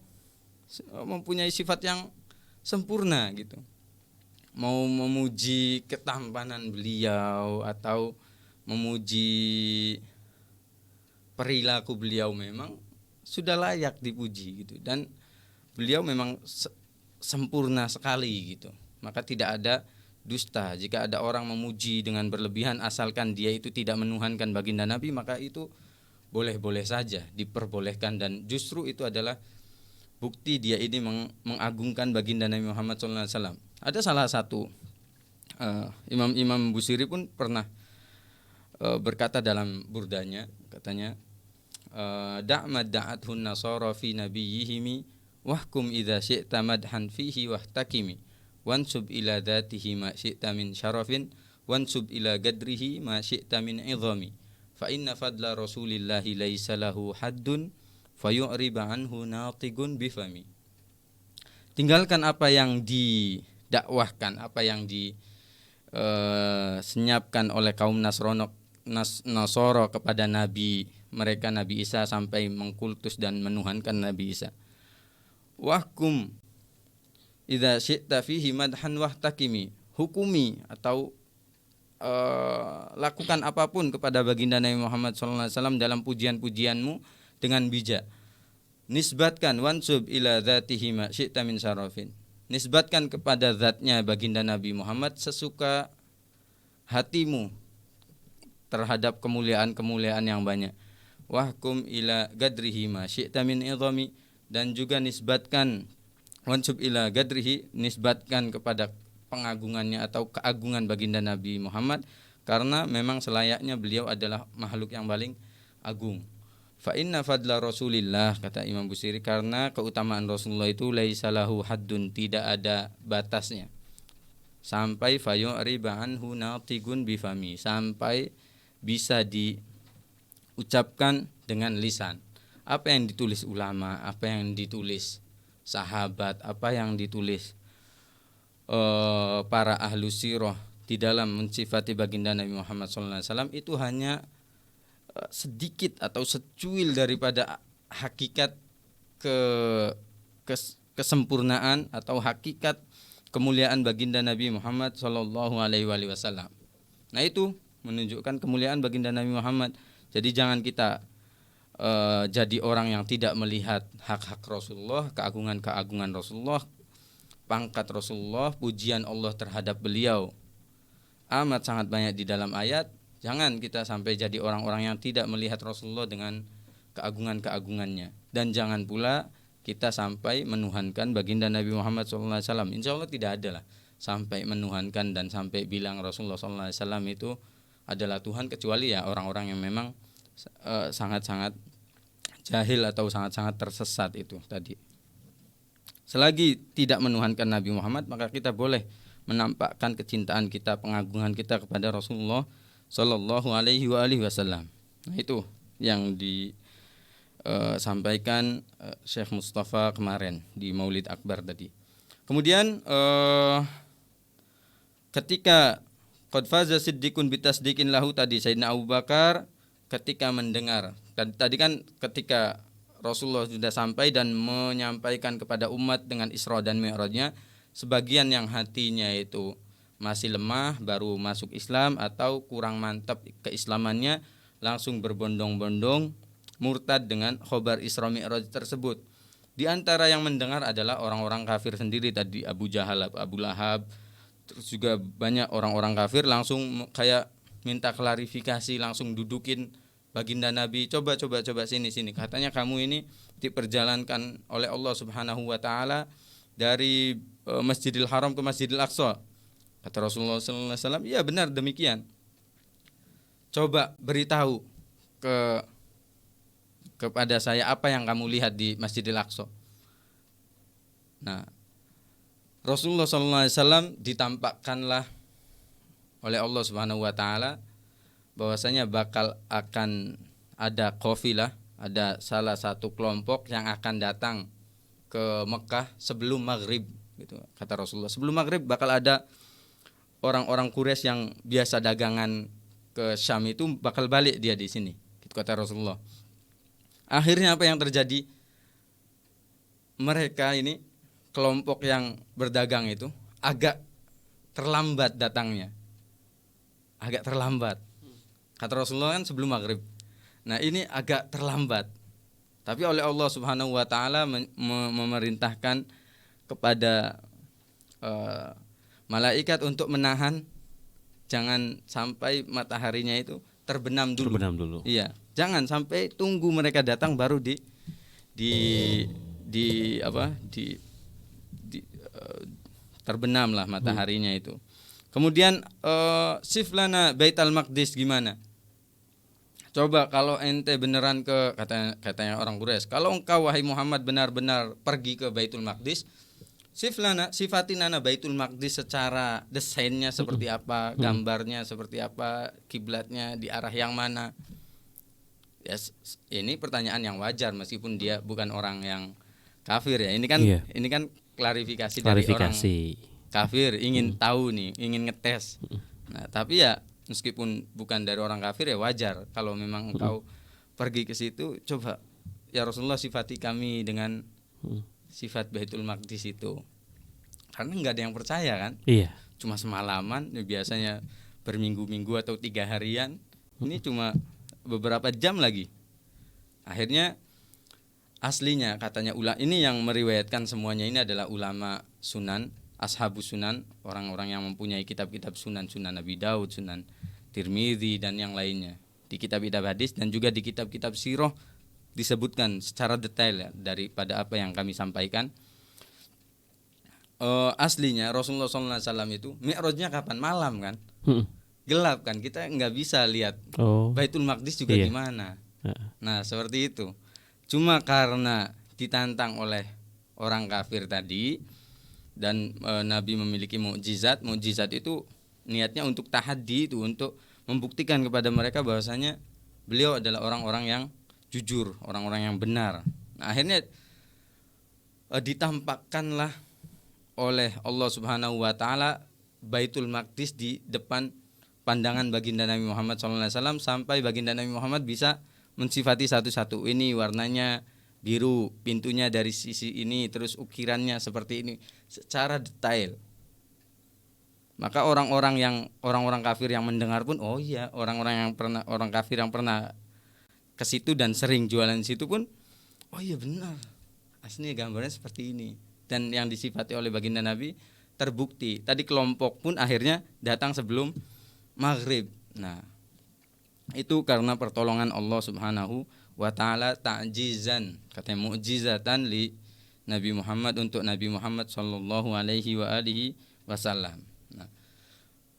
mempunyai sifat yang sempurna gitu. Mau memuji ketampanan beliau atau memuji perilaku beliau, memang sudah layak dipuji gitu. Dan beliau memang sempurna sekali gitu. Maka tidak ada dusta. Jika ada orang memuji dengan berlebihan, asalkan dia itu tidak menuhankan baginda Nabi, maka itu boleh-boleh saja, diperbolehkan, dan justru itu adalah bukti dia ini mengagungkan baginda Nabi Muhammad SAW. Ada salah satu Imam Busiri pun pernah berkata dalam burdanya, katanya da'mad da'athun nasara fi nabiyihimi wahkum idza syi'ta madhan fihi wahtakimi wansub ila dzatihi ma syi'ta min syarafin wansub ila gadrihi ma syi'ta min idhami fa inna fadla rasulillahi laisa lahu haddun fayu'riba anhu natigun bifami. Tinggalkan apa yang didakwahkan, apa yang disenyapkan oleh kaum Nasoro kepada Nabi mereka, Nabi Isa, sampai mengkultus dan menuhankan Nabi Isa. Wahkum idza syi'ta fihi madhan wahtakimi, hukumi atau lakukan apapun kepada baginda Nabi Muhammad SAW dalam pujian-pujianmu dengan bijak. Nisbatkan wansub ila dzatihi ma syi'ta min syarafin, nisbatkan kepada zatnya baginda Nabi Muhammad sesuka hatimu terhadap kemuliaan-kemuliaan yang banyak. Wahkum ila gadrihi ma syi'ta min idhami, dan juga nisbatkan wansub ila gadrihi, nisbatkan kepada pengagungannya atau keagungan baginda Nabi Muhammad, karena memang selayaknya beliau adalah makhluk yang paling agung. Fa inna fadla Rasulillah, kata Imam Busiri, karena keutamaan Rasulullah itu laisa lahu haddun, tidak ada batasnya. Sampai fayu'riba anhu natigun bifami, sampai bisa diucapkan dengan lisan. Apa yang ditulis ulama, apa yang ditulis sahabat, apa yang ditulis para ahlu sirah di dalam mensifati baginda Nabi Muhammad SAW, itu hanya sedikit atau secuil daripada hakikat kesempurnaan atau hakikat kemuliaan baginda Nabi Muhammad SAW. Nah, itu menunjukkan kemuliaan baginda Nabi Muhammad. Jadi jangan kita jadi orang yang tidak melihat hak-hak Rasulullah, keagungan-keagungan Rasulullah, pangkat Rasulullah, pujian Allah terhadap beliau amat sangat banyak di dalam ayat. Jangan kita sampai jadi orang-orang yang tidak melihat Rasulullah dengan keagungan-keagungannya. Dan jangan pula kita sampai menuhankan baginda Nabi Muhammad SAW. Insya Allah tidak ada lah sampai menuhankan dan sampai bilang Rasulullah SAW itu adalah Tuhan, kecuali ya orang-orang yang memang sangat-sangat jahil atau sangat-sangat tersesat itu tadi. selagi tidak menuhankan Nabi Muhammad, maka kita boleh menampakkan kecintaan kita, pengagungan kita kepada Rasulullah Shallallahu Alaihi Wasallam. Nah, itu yang disampaikan Syekh Mustafa kemarin di Maulid Akbar tadi. Kemudian ketika qad faza siddiqun bitasdiqin lahu tadi, Sayyidina Abu Bakar ketika mendengar, tadi kan ketika Rasulullah sudah sampai dan menyampaikan kepada umat dengan Isra dan Mi'rajnya, sebagian yang hatinya itu masih lemah baru masuk Islam atau kurang mantap keislamannya, langsung berbondong-bondong murtad dengan khobar Isra Mi'raj tersebut. Di antara yang mendengar adalah orang-orang kafir sendiri tadi, Abu Jahal, Abu Lahab, terus juga banyak orang-orang kafir langsung kayak minta klarifikasi, langsung dudukin baginda Nabi, coba sini, katanya kamu ini diperjalankan oleh Allah Subhanahu wa taala dari Masjidil Haram ke Masjidil Aqsa. Kata Rasulullah sallallahu alaihi wasallam, "Iya benar demikian. Coba beritahu kepada saya apa yang kamu lihat di Masjidil Aqsa." Nah, Rasulullah sallallahu alaihi wasallam ditampakkanlah oleh Allah Subhanahu wa taala bahwasanya bakal akan ada qafilah, ada salah satu kelompok yang akan datang ke Mekah sebelum maghrib gitu. Kata Rasulullah, sebelum maghrib bakal ada orang-orang Quraisy yang biasa dagangan ke Syam itu bakal balik dia di sini. Gitu kata Rasulullah. Akhirnya apa yang terjadi? Mereka ini kelompok yang berdagang itu agak terlambat datangnya. Agak terlambat. Kata Rasulullah kan sebelum maghrib. Nah ini agak terlambat. Tapi oleh Allah Subhanahu wa taala memerintahkan kepada malaikat untuk menahan, jangan sampai mataharinya itu terbenam dulu. Iya, jangan sampai tunggu mereka datang baru terbenam lah mataharinya itu. Kemudian siflana Baitul Maqdis gimana? Coba kalau ente beneran ke katanya orang Quraisy, kalau engkau wahai Muhammad benar-benar pergi ke Baitul Maqdis, sifatinana Baitul Maqdis secara desainnya seperti apa, gambarnya seperti apa, kiblatnya di arah yang mana. Ya, ini pertanyaan yang wajar meskipun dia bukan orang yang kafir ya. Ini kan klarifikasi dari orang kafir, ingin tahu nih, ingin ngetes. Nah, tapi ya meskipun bukan dari orang kafir ya wajar kalau memang engkau pergi ke situ, coba ya Rasulullah sifati kami dengan sifat Baitul Maqdis itu. Karena enggak ada yang percaya kan? Iya. Cuma semalaman, biasanya berminggu-minggu atau 3 harian. Ini cuma beberapa jam lagi. Akhirnya aslinya katanya ini yang meriwayatkan semuanya ini adalah ulama sunan, ashabus sunan, orang-orang yang mempunyai kitab-kitab sunan Nabi Daud, Sunan Tirmidzi dan yang lainnya. Di kitab-kitab hadis dan juga di kitab-kitab sirah disebutkan secara detail ya, daripada apa yang kami sampaikan. Aslinya Rasulullah SAW itu Mi'rajnya kapan? Malam kan? Gelap kan? Kita nggak bisa lihat Baitul Maqdis juga gimana. Nah seperti itu. Cuma karena ditantang oleh orang kafir tadi dan Nabi memiliki mukjizat itu niatnya untuk tahaddi, itu untuk membuktikan kepada mereka bahwasanya beliau adalah orang-orang yang jujur, orang-orang yang benar. Nah, akhirnya ditampakkanlah oleh Allah Subhanahu wa taala Baitul Maqdis di depan pandangan baginda Nabi Muhammad SAW sampai baginda Nabi Muhammad bisa mensifati satu-satu. Ini warnanya biru, pintunya dari sisi ini, terus ukirannya seperti ini secara detail. Maka orang-orang kafir yang mendengar pun, oh iya, orang kafir yang pernah ke situ dan sering jualan di situ pun, oh iya benar, aslinya gambarnya seperti ini. Dan yang disifati oleh baginda Nabi terbukti. Tadi kelompok pun akhirnya datang sebelum maghrib. Nah, itu karena pertolongan Allah Subhanahu wa ta'ala ta'jizan, katanya mu'jizatan li Nabi Muhammad, untuk Nabi Muhammad sallallahu alaihi wa alihi wasallam. Nah,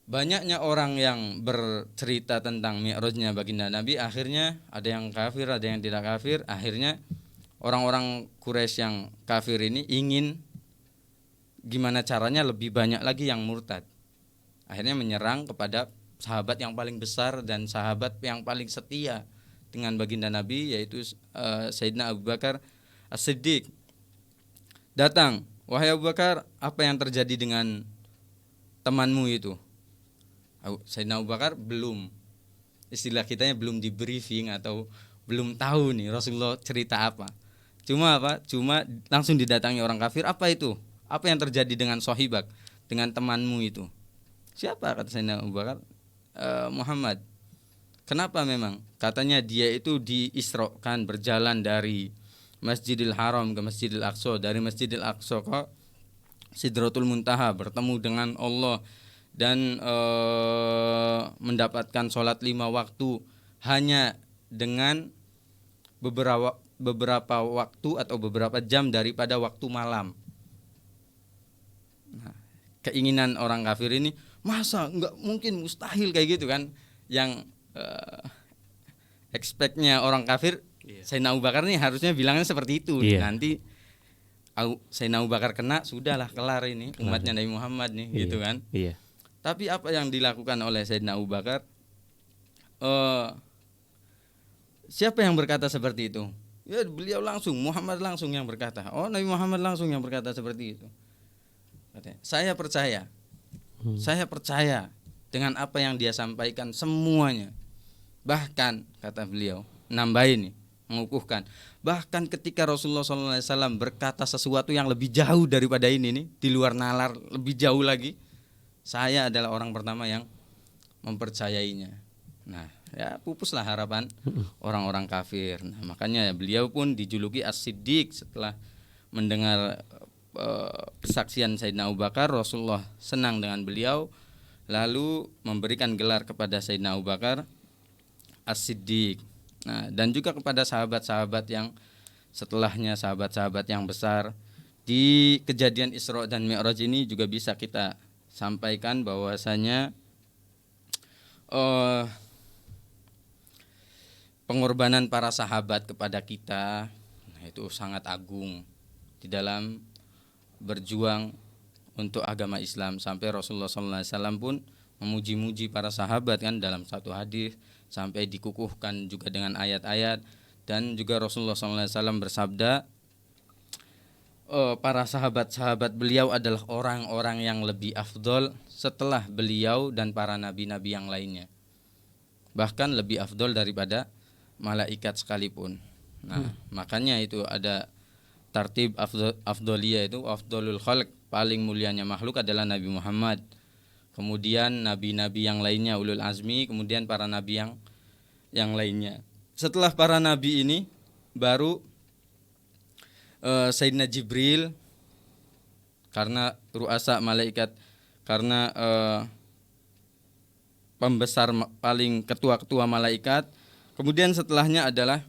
banyaknya orang yang bercerita tentang mi'rajnya baginda Nabi, akhirnya ada yang kafir, ada yang tidak kafir. Akhirnya orang-orang Quraisy yang kafir ini ingin gimana caranya lebih banyak lagi yang murtad. Akhirnya menyerang kepada sahabat yang paling besar dan sahabat yang paling setia dengan baginda Nabi, yaitu Sayyidina Abu Bakar As-Siddiq. Datang, wahai Abu Bakar, apa yang terjadi dengan temanmu itu? Sayyidina Abu Bakar belum, istilah kitanya belum di briefing atau belum tahu nih Rasulullah cerita apa. Cuma langsung didatangi orang kafir. Apa itu? Apa yang terjadi dengan sohibak, dengan temanmu itu? Siapa? Kata Sayyidina Abu Bakar. Muhammad. Kenapa memang? Katanya dia itu diisrokan, berjalan dari Masjidil Haram ke Masjidil Aqsa, dari Masjidil Aqsa ke Sidratul Muntaha, bertemu dengan Allah dan mendapatkan sholat 5 waktu hanya dengan beberapa waktu atau beberapa jam daripada waktu malam. Nah, keinginan orang kafir ini, masa nggak mungkin, mustahil kayak gitu kan? Yang expect-nya orang kafir, Sayyidina Abu Bakar nih harusnya bilangnya seperti itu. Nanti Sayyidina Abu Bakar kena, sudahlah kelar ini umatnya Nabi Muhammad nih, gitu kan. Tapi apa yang dilakukan oleh Sayyidina Abu Bakar? Siapa yang berkata seperti itu? Ya beliau langsung, Muhammad langsung yang berkata. Oh, Nabi Muhammad langsung yang berkata seperti itu. Katanya, saya percaya dengan apa yang dia sampaikan semuanya. Bahkan kata beliau, nambahin nih, mengukuhkan. Bahkan ketika Rasulullah SAW berkata sesuatu yang lebih jauh daripada ini nih, di luar nalar, lebih jauh lagi, saya adalah orang pertama yang mempercayainya. Nah, ya pupuslah harapan orang-orang kafir. Nah, makanya beliau pun dijuluki As-Siddiq. Setelah mendengar kesaksian Sayyidina Abu Bakar, Rasulullah senang dengan beliau, lalu memberikan gelar kepada Sayyidina Abu Bakar As-Siddiq. Nah, dan juga kepada sahabat-sahabat yang setelahnya, sahabat-sahabat yang besar. Di kejadian Isra dan Mi'raj ini juga bisa kita sampaikan bahwasanya pengorbanan para sahabat kepada kita, nah, itu sangat agung di dalam berjuang untuk agama Islam. Sampai Rasulullah SAW pun memuji-muji para sahabat kan dalam satu hadis, sampai dikukuhkan juga dengan ayat-ayat. Dan juga Rasulullah SAW bersabda, para sahabat-sahabat beliau adalah orang-orang yang lebih afdol setelah beliau dan para nabi-nabi yang lainnya, bahkan lebih afdol daripada malaikat sekalipun. Nah, makanya itu ada tartib afdoliyah, itu afdolul khalq, paling mulianya makhluk adalah Nabi Muhammad, kemudian nabi-nabi yang lainnya ulul azmi, kemudian para nabi yang lainnya. Setelah para nabi ini baru Sayyidina Jibril, karena ru'asa malaikat, karena pembesar paling ketua-ketua malaikat. Kemudian setelahnya adalah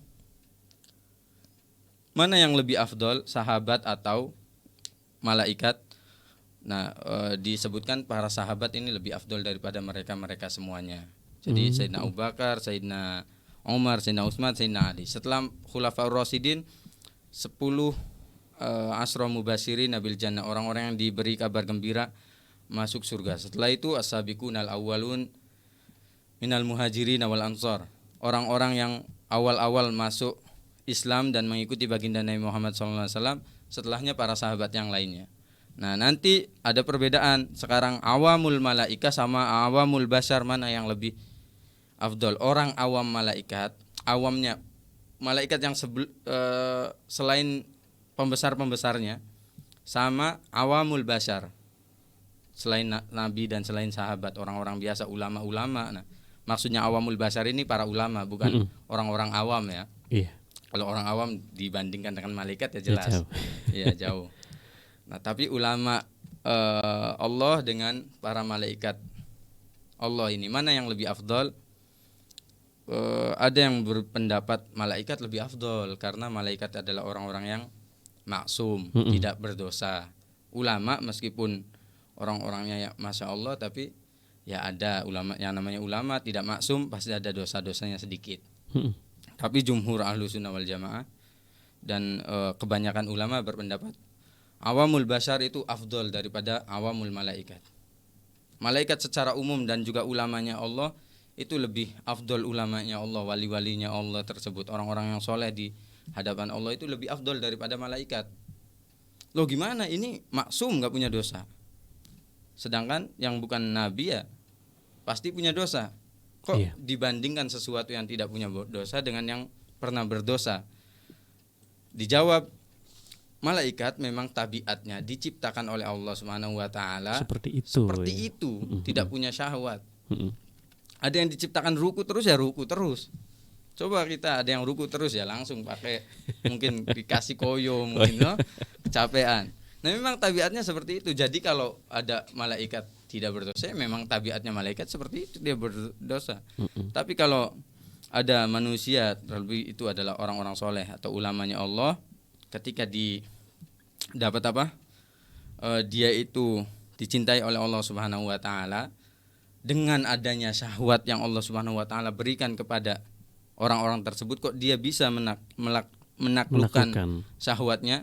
mana yang lebih afdol, sahabat atau malaikat? Nah, disebutkan para sahabat ini lebih afdol daripada mereka semuanya. Jadi Sayyidina Abu Bakar, Sayyidina Umar, Sayyidina Utsman, Sayyidina Ali. Setelah Khulafaur Rasyidin, 10 asra mubasyirin nabil jannah, orang-orang yang diberi kabar gembira masuk surga. Setelah itu as-sabiqunal awwalun minal muhajirin wal ansar, orang-orang yang awal-awal masuk Islam dan mengikuti baginda Nabi Muhammad SAW. Setelahnya para sahabat yang lainnya. Nah, nanti ada perbedaan. Sekarang awamul malaika sama awamul bashar, mana yang lebih afdol? Orang awam malaikat, awamnya malaikat yang selain pembesar-pembesarnya, sama awamul bashar, selain nabi dan selain sahabat, orang-orang biasa, ulama-ulama. Nah, maksudnya awamul bashar ini para ulama, bukan orang-orang awam ya. Kalau orang awam dibandingkan dengan malaikat ya jelas ya jauh. Nah, tapi ulama Allah dengan para malaikat Allah ini, mana yang lebih afdol? Ada yang berpendapat malaikat lebih afdol karena malaikat adalah orang-orang yang maksum, tidak berdosa. Ulama meskipun orang-orangnya ya Masya Allah, tapi ya ada ulama yang namanya ulama tidak maksum, pasti ada dosa-dosanya sedikit. Tapi jumhur ahlu sunnah wal jamaah dan kebanyakan ulama berpendapat awamul bashar itu afdol daripada awamul malaikat. Malaikat secara umum dan juga ulamanya Allah itu lebih afdol, ulamanya Allah, wali-walinya Allah tersebut, orang-orang yang soleh di hadapan Allah itu lebih afdol daripada malaikat. Loh gimana, ini maksum gak punya dosa, sedangkan yang bukan nabi ya pasti punya dosa. Kok dibandingkan sesuatu yang tidak punya dosa dengan yang pernah berdosa? Dijawab, malaikat memang tabiatnya diciptakan oleh Allah Subhanahu wa taala seperti itu, tidak punya syahwat. Ada yang diciptakan ruku terus ya ruku terus. Coba kita ada yang ruku terus ya langsung pakai mungkin dikasih koyo mungkin kecapean. Nah memang tabiatnya seperti itu. Jadi kalau ada malaikat tidak berdosa, memang tabiatnya malaikat seperti itu, dia berdosa. Tapi kalau ada manusia, terlebih itu adalah orang-orang soleh atau ulamanya Allah, ketika dapat apa? Dia itu dicintai oleh Allah Subhanahu wa taala dengan adanya syahwat yang Allah Subhanahu wa taala berikan kepada orang-orang tersebut, kok dia bisa menaklukkan syahwatnya,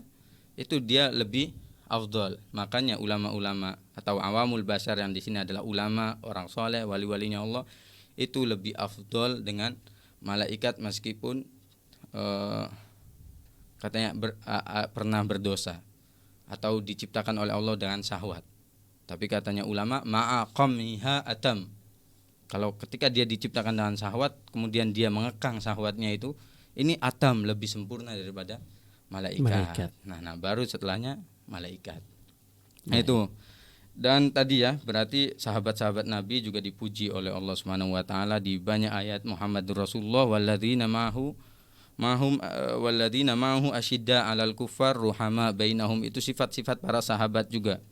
itu dia lebih afdal. Makanya ulama-ulama atau awamul bashar yang di sini adalah ulama, orang soleh, wali-walinya Allah, itu lebih afdal dengan malaikat meskipun katanya pernah berdosa atau diciptakan oleh Allah dengan syahwat. Tapi katanya ulama ma'aqamiha atam. Kalau ketika dia diciptakan dengan syahwat kemudian dia mengekang syahwatnya itu, ini atam, lebih sempurna daripada malaikat. Nah, baru setelahnya malaikat. Nah, itu. Dan tadi ya, berarti sahabat-sahabat Nabi juga dipuji oleh Allah Subhanahu wa taala di banyak ayat. Muhammadur Rasulullah walladzina ma'ahu asyidda 'alal kuffar ruhama bainahum, itu sifat-sifat para sahabat juga.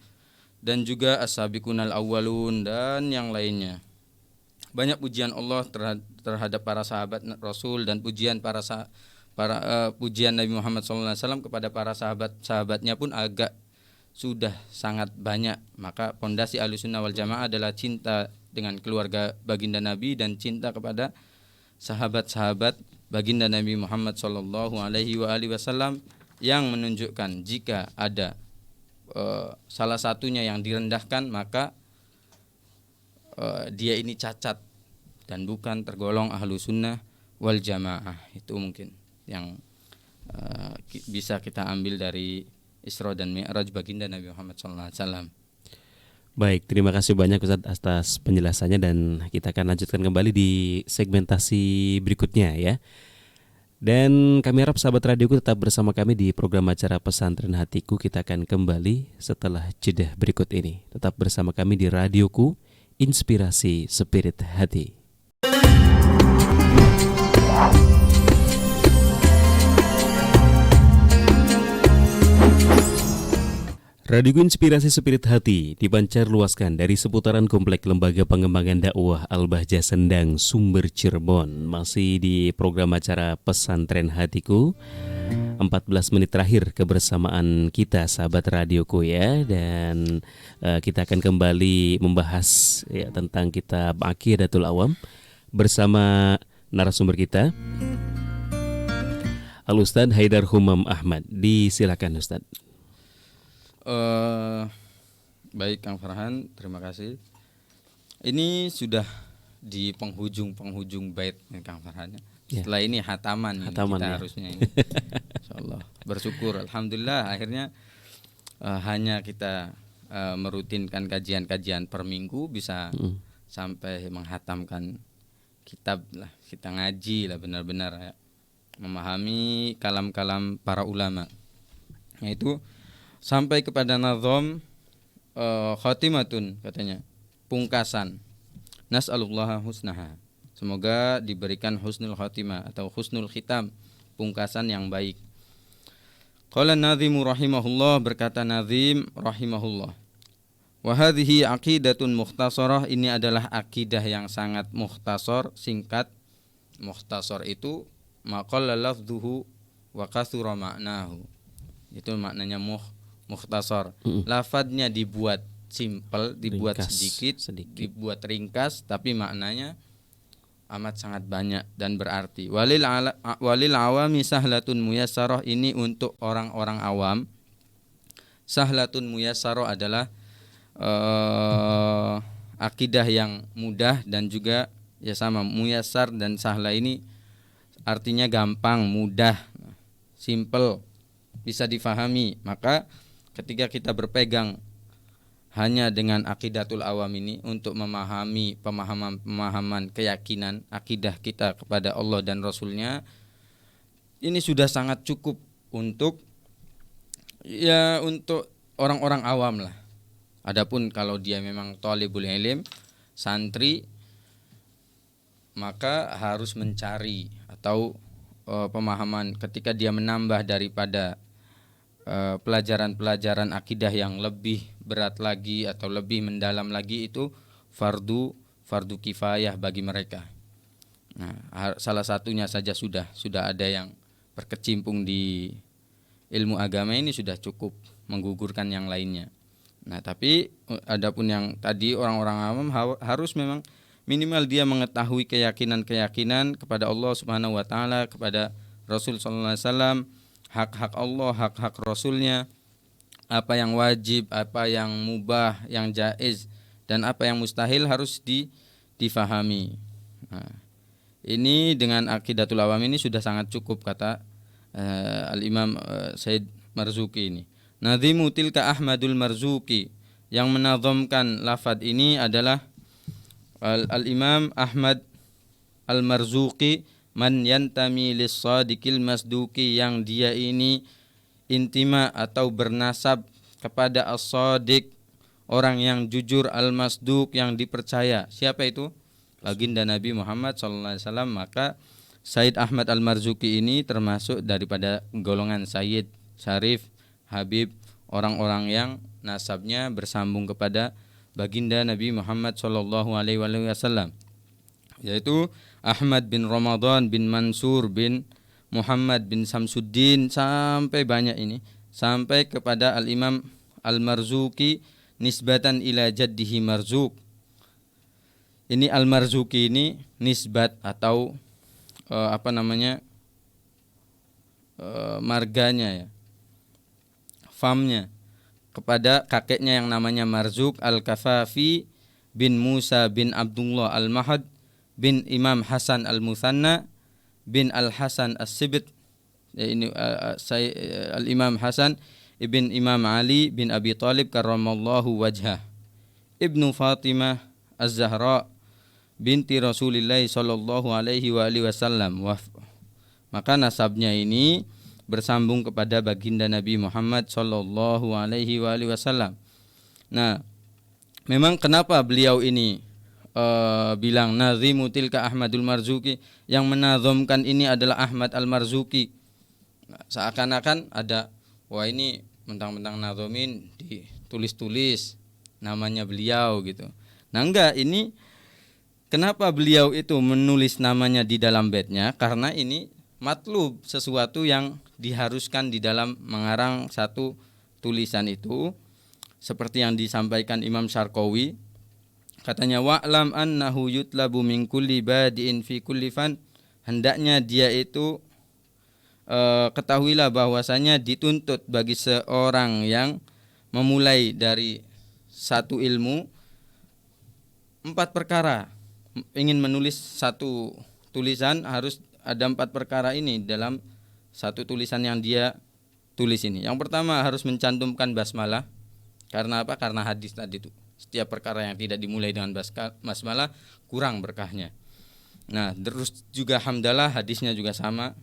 Dan juga as-sabiqunal awwalun dan yang lainnya. Banyak pujian Allah terhadap para sahabat Rasul dan pujian pujian Nabi Muhammad SAW kepada para sahabatnya pun agak sudah sangat banyak. Maka pondasi Ahlussunnah wal Jamaah adalah cinta dengan keluarga baginda Nabi dan cinta kepada sahabat-sahabat baginda Nabi Muhammad SAW, yang menunjukkan jika ada salah satunya yang direndahkan maka dia ini cacat dan bukan tergolong Ahlussunnah wal Jamaah. Itu mungkin yang bisa kita ambil dari Isra dan Mi'raj baginda Nabi Muhammad SAW. Baik, terima kasih banyak Ustaz atas penjelasannya, dan kita akan lanjutkan kembali di segmentasi berikutnya ya. Dan kami harap sahabat radioku tetap bersama kami di program acara Pesantren Hatiku. Kita akan kembali setelah jeda berikut ini. Tetap bersama kami di radioku, Inspirasi Spirit Hati. Radio Inspirasi Spirit Hati dipancar luaskan dari seputaran Komplek Lembaga Pengembangan Dakwah Al-Bahjah Sendang, Sumber, Cirebon. Masih di program acara Pesantren Hatiku. 14 menit terakhir kebersamaan kita sahabat radioku ya. Dan kita akan kembali membahas ya tentang kitab Aqidatul Awam bersama narasumber kita, Al-Ustadz Haidar Humam Ahmad. Disilakan Ustadz. Baik Kang Farhan, terima kasih. Ini sudah di penghujung bait Kang Farhan. Setelah ini hataman kita ya. Harusnya ini. Insyaallah bersyukur, alhamdulillah akhirnya hanya kita merutinkan kajian-kajian per minggu bisa sampai menghatamkan kitab lah, kita ngaji lah benar-benar ya, memahami kalam-kalam para ulama. Yaitu sampai kepada nazam khatimatun, katanya pungkasan. Nas'alullaha husnaha, semoga diberikan husnul khatimah atau husnul khitam, pungkasan yang baik. Qala nazimu rahimahullah, berkata nazim rahimahullah, wa hadhihi aqidatun mukhtasarah, ini adalah akidah yang sangat mukhtasar, singkat. Mukhtasar itu maqalla lafdhuhu wa kathura ma'nahu, itu maknanya mukhtasar. Lafadznya dibuat simpel, dibuat sedikit, dibuat ringkas, tapi maknanya amat sangat banyak dan berarti. Walil awami sahlatun muyassarah, ini untuk orang-orang awam Sahlatun muyassaro adalah akidah yang mudah, dan juga ya sama, muyassar dan sahla ini artinya gampang, mudah, simple, bisa difahami. Maka ketika kita berpegang hanya dengan akidatul awam ini untuk memahami pemahaman keyakinan akidah kita kepada Allah dan Rasulnya, ini sudah sangat cukup untuk orang-orang awam lah. Adapun kalau dia memang thalibul ilm, santri, maka harus mencari atau pemahaman ketika dia menambah daripada pelajaran-pelajaran akidah yang lebih berat lagi atau lebih mendalam lagi, itu fardu kifayah bagi mereka. Nah, salah satunya saja sudah ada yang berkecimpung di ilmu agama ini sudah cukup menggugurkan yang lainnya. Nah, tapi adapun yang tadi orang-orang awam harus memang minimal dia mengetahui keyakinan kepada Allah Subhanahu wa taala, kepada Rasul sallallahu alaihi wasallam, hak-hak Allah, hak-hak Rasulnya, apa yang wajib, apa yang mubah, yang jaiz, dan apa yang mustahil harus difahami. Nah, ini dengan akidatul awam ini sudah sangat cukup, kata Al-Imam Said Marzuki ini. Nadhimu tilka Ahmadul Marzuki, yang menazamkan lafaz ini adalah Al-Imam Ahmad Al-Marzuki, man yantami lis-sadiqil masduki, yang dia ini intima atau bernasab kepada as-sadiq, orang yang jujur, al-masduq, yang dipercaya. Siapa itu? Baginda Nabi Muhammad SAW. Maka Said Ahmad Al-Marzuki ini termasuk daripada golongan Sayyid, Syarif, Habib, orang-orang yang nasabnya bersambung kepada baginda Nabi Muhammad SAW, yaitu Ahmad bin Ramadan bin Mansur bin Muhammad bin Samsuddin, sampai banyak ini, sampai kepada Al-Imam Al-Marzuki nisbatan ila jaddihi Marzuq. Ini Al-Marzuki ini nisbat atau marganya ya, famnya, kepada kakeknya yang namanya Marzuq Al-Kafafi bin Musa bin Abdullah Al-Mahad bin Imam Hasan Al-Muthanna bin Al-Hasan As-Sibt. Ini Al-Imam Hasan ibn Imam Ali bin Abi Talib karramallahu wajhah, Ibnu Fatimah Az-Zahra binti Rasulillah sallallahu alaihi wa alihi wasallam. Maka nasabnya ini bersambung kepada baginda Nabi Muhammad sallallahu alaihi wa alihi wasallam. Nah, memang kenapa beliau ini bilang nazimu tilka Ahmadul Marzuki, yang menazamkan ini adalah Ahmad Al-Marzuki. Nah, seakan-akan ada, wah ini mentang-mentang nazomin ditulis-tulis namanya beliau gitu. Nah, enggak, ini kenapa beliau itu menulis namanya di dalam baitnya? Karena ini matlub, sesuatu yang diharuskan di dalam mengarang satu tulisan itu, seperti yang disampaikan Imam Syarqawi, katanya wa'lam annahu yutlabu min kulli badi'in fi kulli fan, hendaknya dia itu ketahuilah bahwasanya dituntut bagi seorang yang memulai dari satu ilmu 4 perkara. Ingin menulis satu tulisan harus ada 4 perkara ini dalam satu tulisan yang dia tulis ini. Yang pertama harus mencantumkan basmalah. Karena apa? Karena hadis tadi itu, setiap perkara yang tidak dimulai dengan basmalah kurang berkahnya. Nah, terus juga hamdalah, hadisnya juga sama.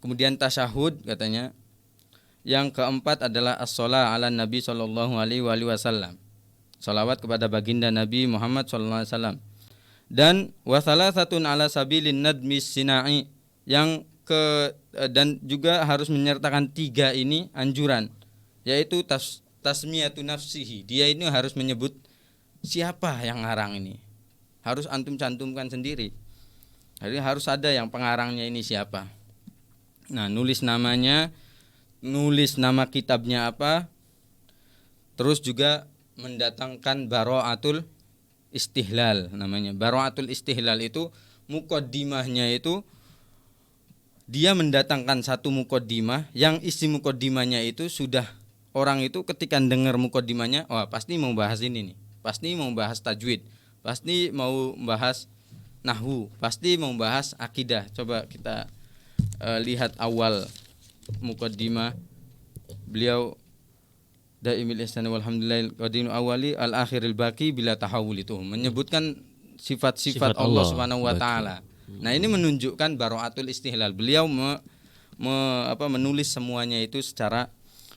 Kemudian tasyahud katanya. Yang keempat adalah as-shalah ala Nabi sallallahu alaihi wasallam, salawat kepada baginda Nabi Muhammad sallallahu alaihi wasallam. Dan wasalasatun ala sabilin nadmi sinai, yang dan juga harus menyertakan 3 ini anjuran, yaitu tasmiyatu nafsihi, dia ini harus menyebut siapa yang ngarang ini, harus antum cantumkan sendiri. Jadi harus ada yang pengarangnya ini siapa. Nah, nulis namanya, nulis nama kitabnya apa, terus juga mendatangkan bara'atul istihlal namanya. Bara'atul istihlal itu muqaddimahnya itu dia mendatangkan satu muqaddimah yang isi muqaddimahnya itu sudah orang itu ketika dengar mukaddimahnya, wah pasti mau bahas ini nih, pasti mau bahas tajwid, pasti mau bahas nahwu, pasti mau bahas akidah. Coba kita lihat awal mukaddimah beliau, Daimil ihsan walhamdulillah qadinu awali al akhiril baqi bila tahawul, itu menyebutkan sifat-sifat Allah Subhanahu wa taala. Nah, ini menunjukkan baraatul istihlal. Beliau menulis semuanya itu secara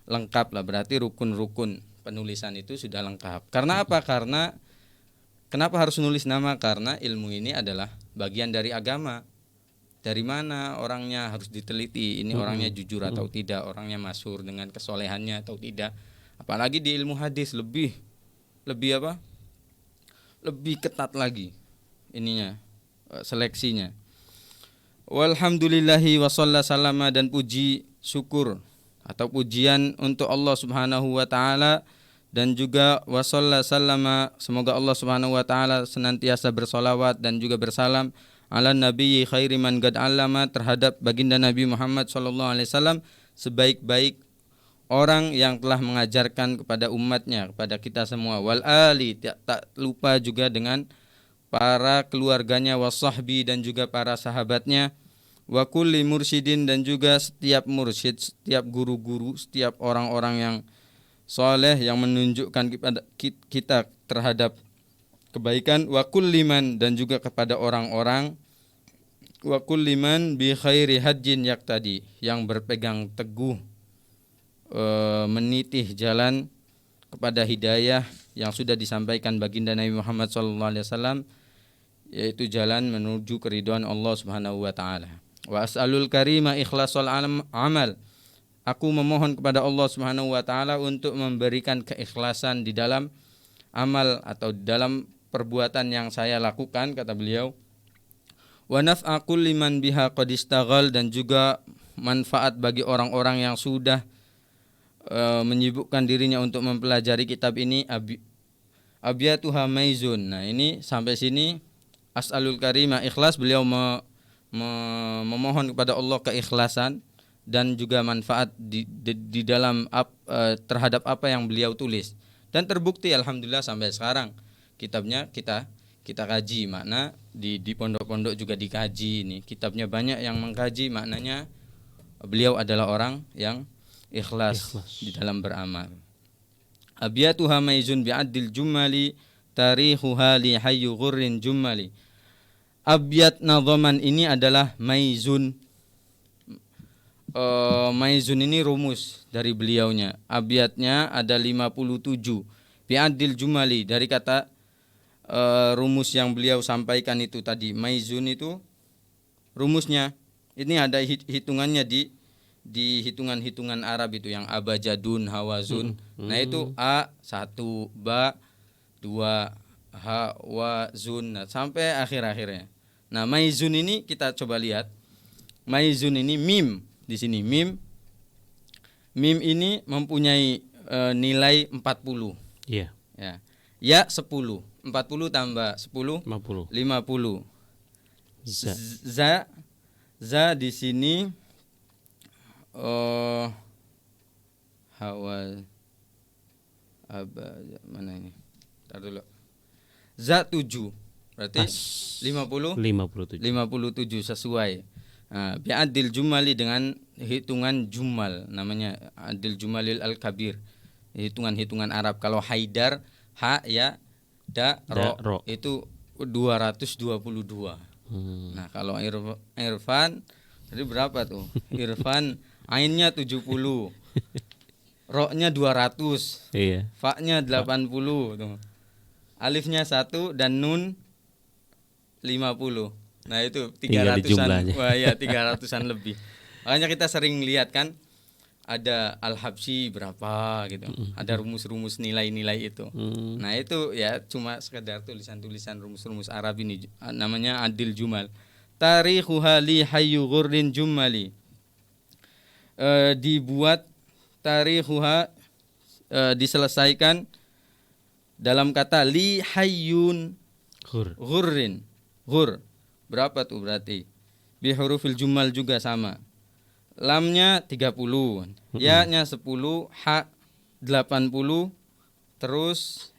lengkap lah, berarti rukun-rukun penulisan itu sudah lengkap. Karena apa? Karena kenapa harus nulis nama? Karena ilmu ini adalah bagian dari agama. Dari mana orangnya harus diteliti, ini orangnya jujur atau tidak, orangnya masyhur dengan kesolehannya atau tidak. Apalagi di ilmu hadis lebih apa? Lebih ketat lagi ininya, seleksinya. Walhamdulillahi wa sallama, dan puji syukur atau pujian untuk Allah Subhanahu wa taala, dan juga wa sallama, semoga Allah Subhanahu wa taala senantiasa bersolawat dan juga bersalam ala nabiyyi khairi man qad allama, terhadap baginda Nabi Muhammad sallallahu alaihi wasallam, sebaik-baik orang yang telah mengajarkan kepada umatnya, kepada kita semua. Wal ali, tak lupa juga dengan para keluarganya, wasahbi, dan juga para sahabatnya, wa kulli mursyidin, dan juga setiap mursyid, setiap guru-guru, setiap orang-orang yang soleh yang menunjukkan kepada kita terhadap kebaikan, wa kulliman, dan juga kepada orang-orang, wa kulliman bi khairi hajjin yaqtadi, yang berpegang teguh menitih jalan kepada hidayah yang sudah disampaikan baginda Nabi Muhammad SAW, yaitu jalan menuju keridhaan Allah Subhanahu wa taala. Wa as'alul karima ikhlasul amal, aku memohon kepada Allah Subhanahu wa taala untuk memberikan keikhlasan di dalam amal atau dalam perbuatan yang saya lakukan, kata beliau. Wa naf'a kulli man biha qad istaghal, dan juga manfaat bagi orang-orang yang sudah menyibukkan dirinya untuk mempelajari kitab ini. Abiyatuha maizun. Nah, ini sampai sini as'alul karimah, ikhlas. Beliau memohon kepada Allah keikhlasan dan juga manfaat di dalam terhadap apa yang beliau tulis, dan terbukti alhamdulillah sampai sekarang kitabnya kita kaji, makna di pondok-pondok juga dikaji. Ini kitabnya banyak yang mengkaji, maknanya beliau adalah orang yang ikhlas di dalam beramal. Abiyatuha maizun bi'addil jumali tarikhuha li hayyu ghurrin jumali. Abiyat nadhaman ini adalah maizun. Maizun ini rumus dari beliaunya. Abiyatnya ada 57. Bi'addil jumali, dari kata rumus yang beliau sampaikan itu tadi. Maizun itu rumusnya. Ini ada hitungannya di hitungan-hitungan Arab itu yang abajadun, hawazun. Nah, itu a 1, ba 2, ha wa zun, nah, sampai akhir-akhirnya. Nah, maizun ini kita coba lihat. Maizun ini mim di sini, mim ini mempunyai nilai 40. Iya. Ya. Ya 10. 40 tambah 10 50. Za di sini hawa mana ini? Tar dulu. Za 7. Berarti 57 sesuai. Nah, bi'adil jumali, dengan hitungan jumal, namanya adil jumalil al-kabir. Hitungan-hitungan Arab. Kalau haidar, ha ya da ro. Itu 222. Nah, kalau irfan jadi berapa tuh? Irfan ainnya 70. Ro-nya 200. Iya. Fa-nya 80 tuh. Alifnya 1 dan nun 50. Nah, itu 300-an. Wah, ya 300-an lebih. Makanya kita sering lihat kan ada Al-Habsyi berapa gitu. Ada rumus-rumus nilai-nilai itu. Nah, itu ya cuma sekedar tulisan-tulisan rumus-rumus Arab ini, namanya adil jumal. Tarikhuha li hayyu ghurrin jumali. Dibuat tarikhuha, diselesaikan dalam kata li hayyun ghurrin. Ghur berapa tuh berarti? Bi hurufil jumal juga sama. Lamnya 30, ya-nya 10, ha 80, terus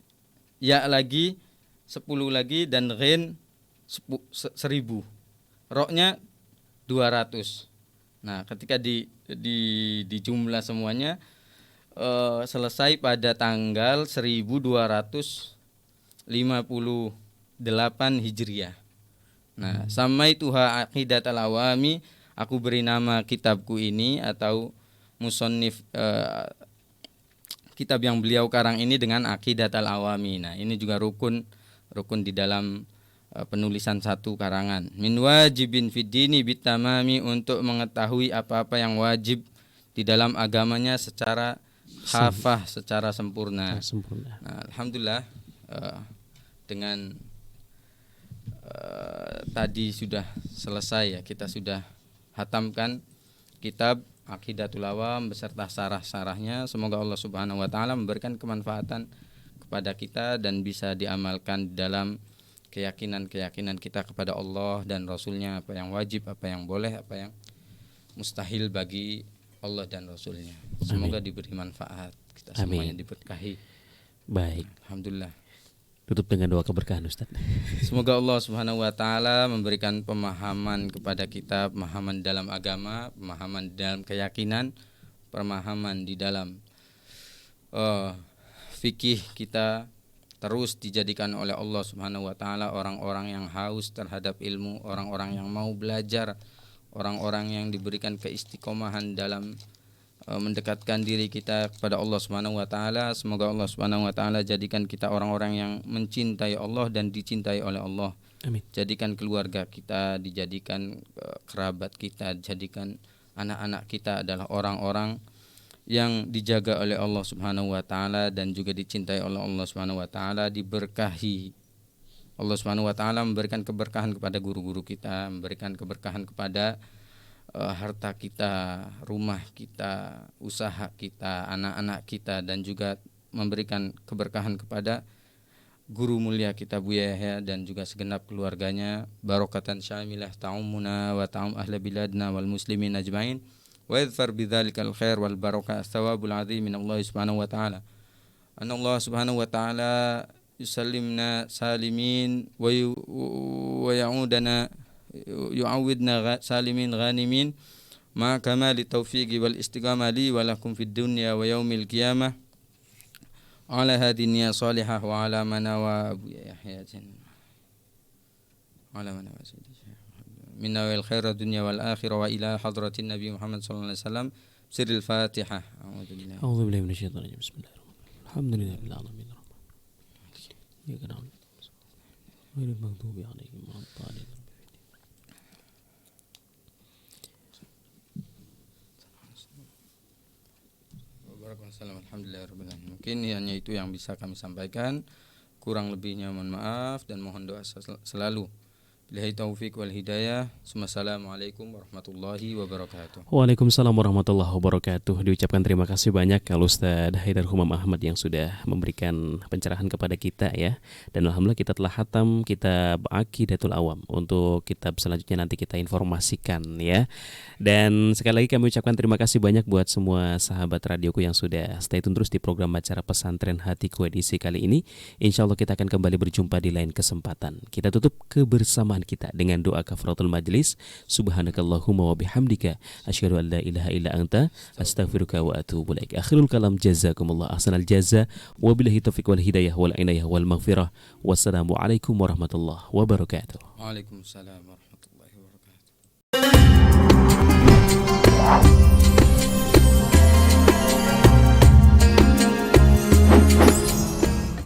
ya lagi 10 lagi, dan ghin 1000. Roknya 200. Nah, ketika di jumlah semuanya selesai pada tanggal 1258 Hijriah. Nah, samaituha Aqidatul Awami, aku beri nama kitabku ini atau musannif kitab yang beliau karang ini dengan Aqidatul Awami. Nah, ini juga rukun di dalam penulisan satu karangan. Min wajibin fid dini bitamami, untuk mengetahui apa-apa yang wajib di dalam agamanya secara hafah, secara sempurna. Nah, alhamdulillah dengan tadi sudah selesai ya, kita sudah hatamkan kitab Aqidatul Awam beserta sarah-sarahnya. Semoga Allah Subhanahu wa taala memberikan kemanfaatan kepada kita dan bisa diamalkan dalam keyakinan kita kepada Allah dan Rasulnya, apa yang wajib, apa yang boleh, apa yang mustahil bagi Allah dan Rasulnya. Semoga diberi manfaat, kita semuanya diberkahi. Baik, alhamdulillah. Tutup dengan doa keberkahan, Ustaz. Semoga Allah Subhanahu wa taala memberikan pemahaman kepada kita, pemahaman dalam agama, pemahaman dalam keyakinan, pemahaman di dalam fikih kita, terus dijadikan oleh Allah Subhanahu wa taala orang-orang yang haus terhadap ilmu, orang-orang yang mau belajar, orang-orang yang diberikan keistiqomahan dalam mendekatkan diri kita kepada Allah Subhanahu wa taala. Semoga Allah Subhanahu wa taala jadikan kita orang-orang yang mencintai Allah dan dicintai oleh Allah. Amin. Jadikan keluarga kita, dijadikan kerabat kita, jadikan anak-anak kita adalah orang-orang yang dijaga oleh Allah Subhanahu wa taala dan juga dicintai oleh Allah Subhanahu wa taala, diberkahi. Allah Subhanahu wa taala memberikan keberkahan kepada guru-guru kita, memberikan keberkahan kepada harta kita, rumah kita, usaha kita, anak-anak kita, dan juga memberikan keberkahan kepada guru mulia kita Buya Yahya dan juga segenap keluarganya. Barokatan syamilah ta'umuna wa ta'um ahli biladna wal muslimin ajmain. Wa yadhfar bidzalikal khair wal barakah thawabul azim min Allah Subhanahu wa taala. Anna Allah Subhanahu wa taala yusallimna salimin wa ya'udana yu'awidna salimin ghanimin ma kamali taufiqi wal istiqamah li wa lakum fid dunya wa yaumil qiyamah ala hadhihi niyyah salihah wa ala manawa Abu Yahya ala manawa minna wal khairad dunya wal akhirah wa ila hadratin nabi Muhammad sallallahu alaihi wasallam. Sirril Fatihah. A'udzu billahi minasyaitonir rajim. Bismillahirrahmanirrahim. Alhamdulillahil alamin. Ya kana. Wa lil maghdubi alaihim waladdallin. Alhamdulillahirrahmanirrahim. Mungkin hanya itu yang bisa kami sampaikan. Kurang lebihnya mohon maaf dan mohon doa selalu. Billahi taufiq wal hidayah. Assalamualaikum warahmatullahi wabarakatuh. Waalaikumsalam warahmatullahi wabarakatuh. Diucapkan terima kasih banyak kalau Ustaz Haidar Humam Ahmad yang sudah memberikan pencerahan kepada kita ya. Dan alhamdulillah kita telah hatam kitab Aqidatul Awam. Untuk kitab selanjutnya nanti kita informasikan ya. Dan sekali lagi kami ucapkan terima kasih banyak buat semua sahabat radioku yang sudah stay tune terus di program acara Pesantren Hatiku edisi kali ini. Insya Allah kita akan kembali berjumpa di lain kesempatan. Kita tutup kebersamaan kita dengan doa kafaratul majlis. Subhanakallahumma wa bihamdika asyhadu an la ilaha illa anta astaghfiruka wa atubu ilaik. Akhirul kalam, jazakumullah ahsanal jaza. Wabillahi taufiq wal hidayah wal inayah wal maghfirah. Wassalamualaikum warahmatullahi wabarakatuh. Waalaikumsalam warahmatullahi wabarakatuh.